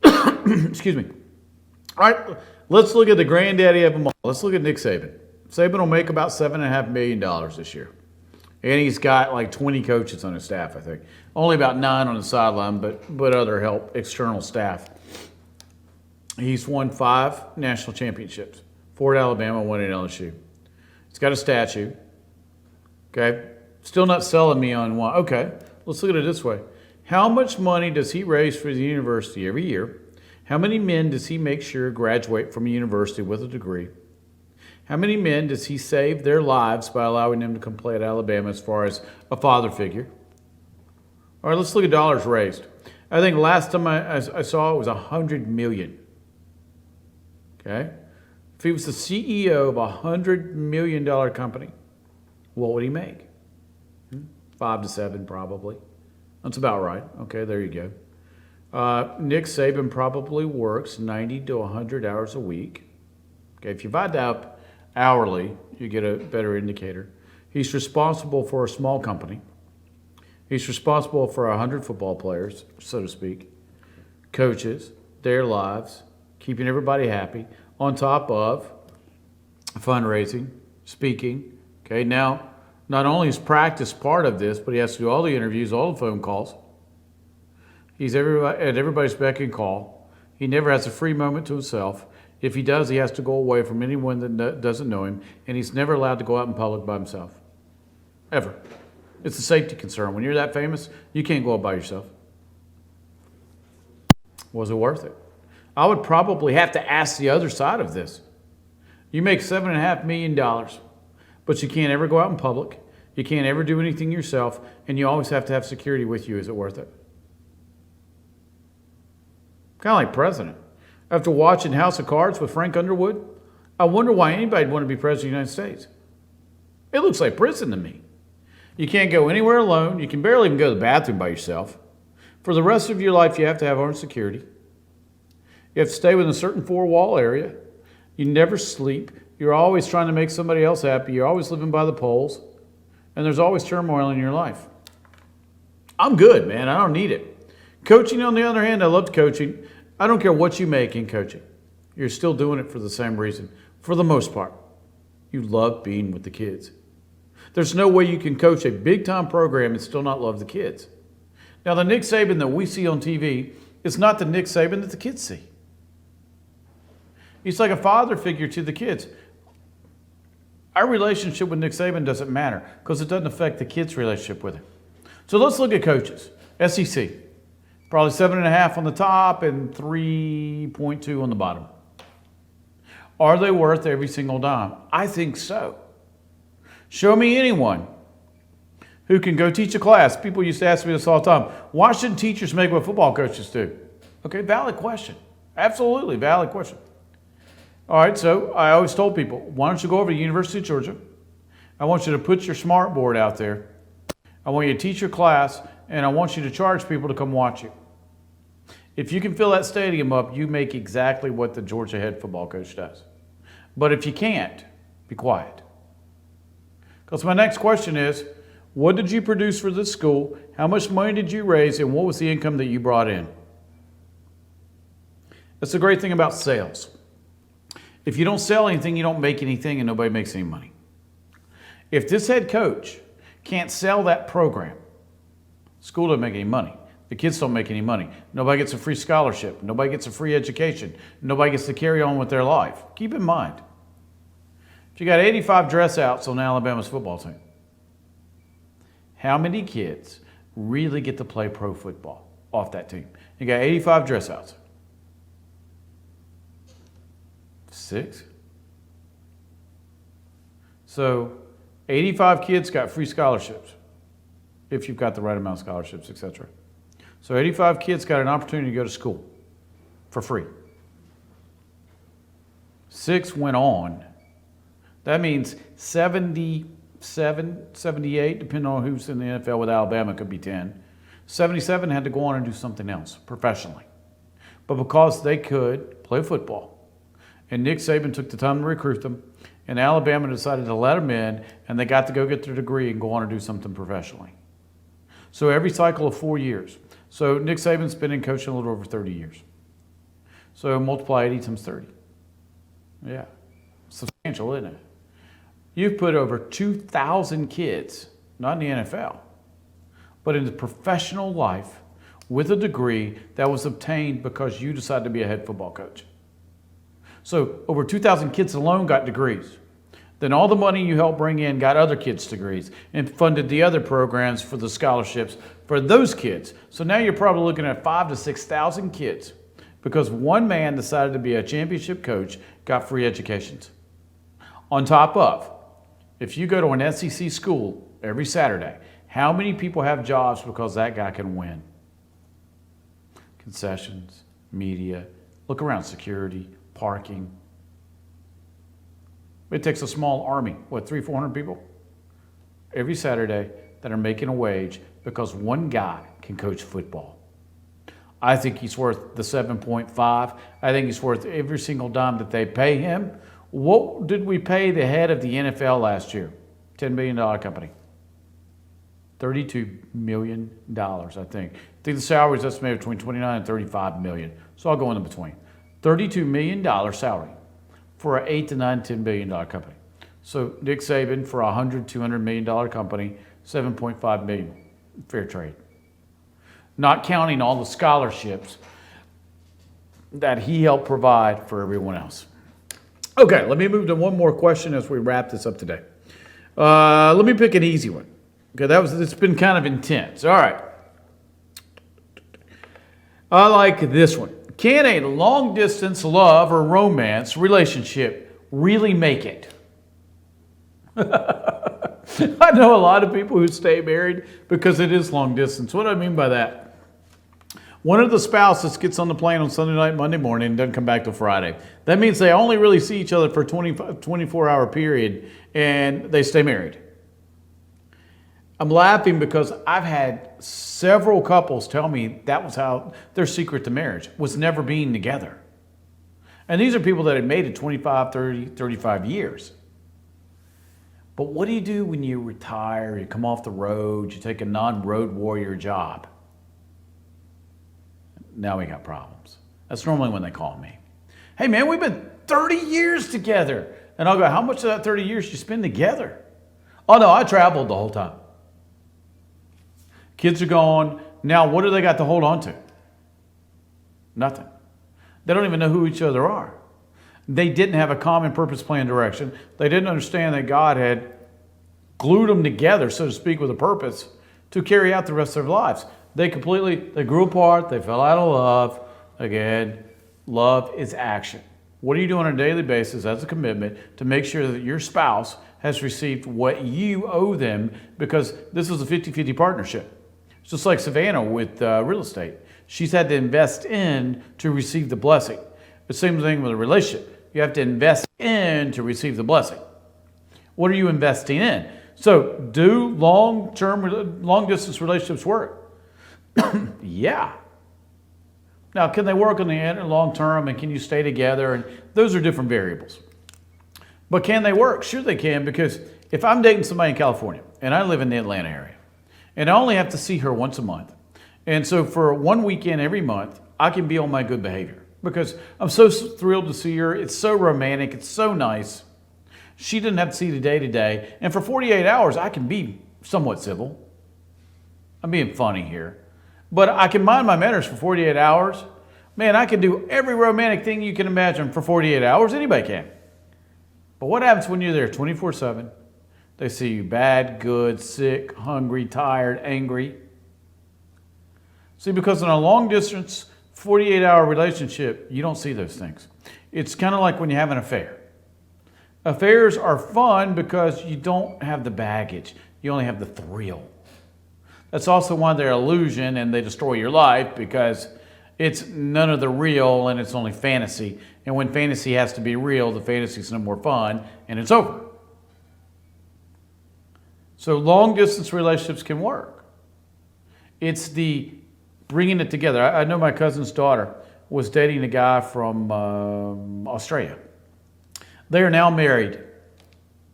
Excuse me. All right, let's look at the granddaddy of them all. Let's look at Nick Saban. Saban will make about $7.5 million this year. And he's got like 20 coaches on his staff, I think. Only about 9 on the sideline, but other help, external staff. He's won 5 national championships. 4 at Alabama, 1 at LSU. He's got a statue. Okay? Still not selling me on one. Okay, let's look at it this way. How much money does he raise for the university every year? How many men does he make sure graduate from a university with a degree? How many men does he save their lives by allowing them to come play at Alabama as far as a father figure? All right, let's look at dollars raised. I think last time I saw it was $100 million. Okay? If he was the CEO of a $100 million company, what would he make? 5 to 7 probably. That's about right. Okay, there you go. Nick Saban probably works 90 to 100 hours a week. Okay, if you divide that up hourly, you get a better indicator. He's responsible for a small company. He's responsible for 100 football players, so to speak, coaches, their lives, keeping everybody happy, on top of fundraising, speaking. Okay, now, not only is practice part of this, but he has to do all the interviews, all the phone calls. He's at everybody's beck and call. He never has a free moment to himself. If he does, he has to go away from anyone that doesn't know him, and he's never allowed to go out in public by himself. Ever. It's a safety concern. When you're that famous, you can't go out by yourself. Was it worth it? I would probably have to ask the other side of this. You make $7.5 million, but you can't ever go out in public. You can't ever do anything yourself, and you always have to have security with you. Is it worth it? Kind of like president. After watching House of Cards with Frank Underwood, I wonder why anybody would want to be president of the United States. It looks like prison to me. You can't go anywhere alone. You can barely even go to the bathroom by yourself. For the rest of your life, you have to have armed security. You have to stay within a certain four-wall area. You never sleep. You're always trying to make somebody else happy. You're always living by the poles. And there's always turmoil in your life. I'm good, man. I don't need it. Coaching, on the other hand, I loved coaching. I don't care what you make in coaching. You're still doing it for the same reason. For the most part, you love being with the kids. There's no way you can coach a big-time program and still not love the kids. Now, the Nick Saban that we see on TV is not the Nick Saban that the kids see. He's like a father figure to the kids. Our relationship with Nick Saban doesn't matter because it doesn't affect the kids' relationship with him. So let's look at coaches. SEC. Probably 7.5 on the top and 3.2 on the bottom. Are they worth every single dime? I think so. Show me anyone who can go teach a class. People used to ask me this all the time. Why shouldn't teachers make what football coaches do? Okay, valid question. Absolutely valid question. All right, so I always told people, why don't you go over to the University of Georgia? I want you to put your smart board out there. I want you to teach your class, and I want you to charge people to come watch you. If you can fill that stadium up, you make exactly what the Georgia head football coach does. But if you can't, be quiet. Because my next question is, what did you produce for this school? How much money did you raise? And what was the income that you brought in? That's the great thing about sales. If you don't sell anything, you don't make anything, and nobody makes any money. If this head coach can't sell that program, school doesn't make any money. The kids don't make any money. Nobody gets a free scholarship. Nobody gets a free education. Nobody gets to carry on with their life. Keep in mind, if you got 85 dress-outs on Alabama's football team, how many kids really get to play pro football off that team? You got 85 dress-outs. 6. So 85 kids got free scholarships, if you've got the right amount of scholarships, etc. So 85 kids got an opportunity to go to school for free. 6 went on. That means 77, 78, depending on who's in the NFL with Alabama, could be 10. 77 had to go on and do something else professionally. But because they could play football, and Nick Saban took the time to recruit them, and Alabama decided to let them in, and they got to go get their degree and go on and do something professionally. So every cycle of 4 years. So Nick Saban's been in coaching a little over 30 years. So multiply 80 times 30. Yeah, substantial, isn't it? You've put over 2,000 kids, not in the NFL, but into professional life with a degree that was obtained because you decided to be a head football coach. So over 2,000 kids alone got degrees. Then all the money you helped bring in got other kids degrees and funded the other programs for the scholarships for those kids. So now you're probably looking at 5,000 to 6,000 kids because one man decided to be a championship coach, got free educations. On top of, if you go to an SEC school every Saturday, how many people have jobs because that guy can win? Concessions, media, look around, security, parking. It takes a small army, 300-400 people every Saturday that are making a wage because one guy can coach football. I think he's worth the 7.5. I think he's worth every single dime that they pay him. What did we pay the head of the NFL last year? $10 billion company. $32 million, I think. I think the salary is estimated between $29 and $35 million. So I'll go in between. $32 million salary for an $8 to $9, $10 billion company. So Nick Saban for a $100, $200 million company, $7.5 million. Fair trade. Not counting all the scholarships that he helped provide for everyone else. Okay, let me move to one more question as we wrap this up today. Let me pick an easy one. Okay, it's been kind of intense. All right. I like this one. Can a long distance love or romance relationship really make it? I know a lot of people who stay married because it is long distance. What do I mean by that? One of the spouses gets on the plane on Sunday night, Monday morning, and doesn't come back till Friday. That means they only really see each other for a 24-hour period, and they stay married. I'm laughing because I've had several couples tell me that was how their secret to marriage was never being together. And these are people that had made it 25, 30, 35 years. But what do you do when you retire, you come off the road, you take a non-road warrior job? Now we got problems. That's normally when they call me. Hey man, we've been 30 years together. And I'll go, how much of that 30 years did you spend together? Oh no, I traveled the whole time. Kids are gone. Now what do they got to hold on to? Nothing. They don't even know who each other are. They didn't have a common purpose, plan, direction. They didn't understand that God had glued them together, so to speak, with a purpose to carry out the rest of their lives. They grew apart. They fell out of love. Again, love is action. What are you doing on a daily basis as a commitment to make sure that your spouse has received what you owe them? Because this is a 50-50 partnership. It's just like Savannah with real estate. She's had to invest in to receive the blessing. The same thing with a relationship. You have to invest in to receive the blessing. What are you investing in? So do long distance relationships work? Yeah. Now, can they work on the end long term, and can you stay together? And those are different variables. But can they work? Sure they can, because if I'm dating somebody in California and I live in the Atlanta area and I only have to see her once a month, and so for one weekend every month, I can be on my good behavior because I'm so thrilled to see her. It's so romantic. It's so nice. She didn't have to see the day to day. And for 48 hours, I can be somewhat civil. I'm being funny here. But I can mind my manners for 48 hours. Man, I can do every romantic thing you can imagine for 48 hours. Anybody can. But what happens when you're there 24/7? They see you bad, good, sick, hungry, tired, angry. See, because in a long distance, 48-hour relationship, you don't see those things. It's kind of like when you have an affair. Affairs are fun because you don't have the baggage. You only have the thrill. That's also why they're illusion and they destroy your life, because it's none of the real and it's only fantasy. And when fantasy has to be real, the fantasy is no more fun and it's over. So long distance relationships can work. It's the bringing it together. I know my cousin's daughter was dating a guy from Australia. They are now married.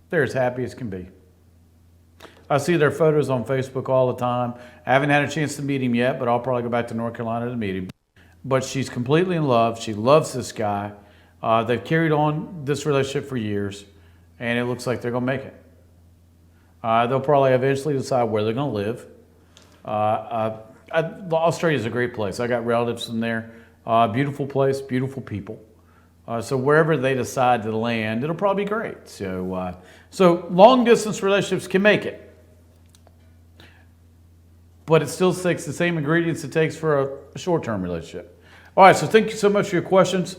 They're as happy as can be. I see their photos on Facebook all the time. I haven't had a chance to meet him yet, but I'll probably go back to North Carolina to meet him. But she's completely in love. She loves this guy. They've carried on this relationship for years, and it looks like they're going to make it. They'll probably eventually decide where they're going to live. Australia is a great place. I got relatives in there. Beautiful place, beautiful people. So wherever they decide to land, it'll probably be great. So long distance relationships can make it. But it still takes the same ingredients it takes for a short-term relationship. All right, so thank you so much for your questions.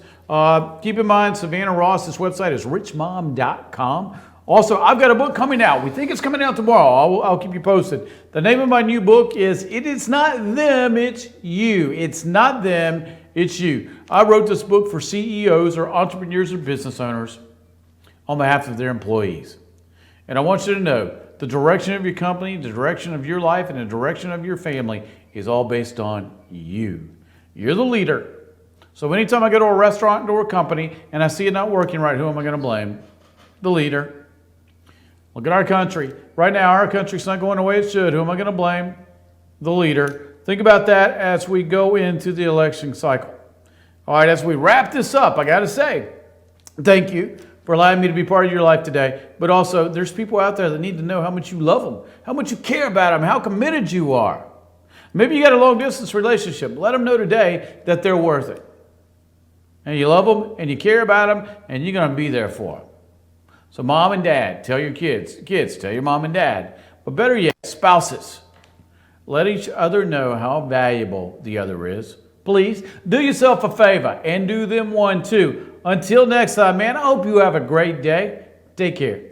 Keep in mind, Savannah Ross's website is richmom.com. Also, I've got a book coming out. We think it's coming out tomorrow. I'll keep you posted. The name of my new book is It Is Not Them, It's You. It's not them, it's you. I wrote this book for CEOs or entrepreneurs or business owners on behalf of their employees. And I want you to know the direction of your company, the direction of your life, and the direction of your family is all based on you. You're the leader. So anytime I go to a restaurant or a company and I see it not working right, who am I going to blame? The leader. Look at our country. Right now, our country's not going the way it should. Who am I going to blame? The leader. Think about that as we go into the election cycle. All right, as we wrap this up, I got to say, thank you for allowing me to be part of your life today. But also, there's people out there that need to know how much you love them, how much you care about them, how committed you are. Maybe you got a long-distance relationship. Let them know today that they're worth it. And you love them, and you care about them, and you're going to be there for them. So mom and dad, tell your kids. Kids, tell your mom and dad. But better yet, spouses. Let each other know how valuable the other is. Please, do yourself a favor and do them one too. Until next time, man, I hope you have a great day. Take care.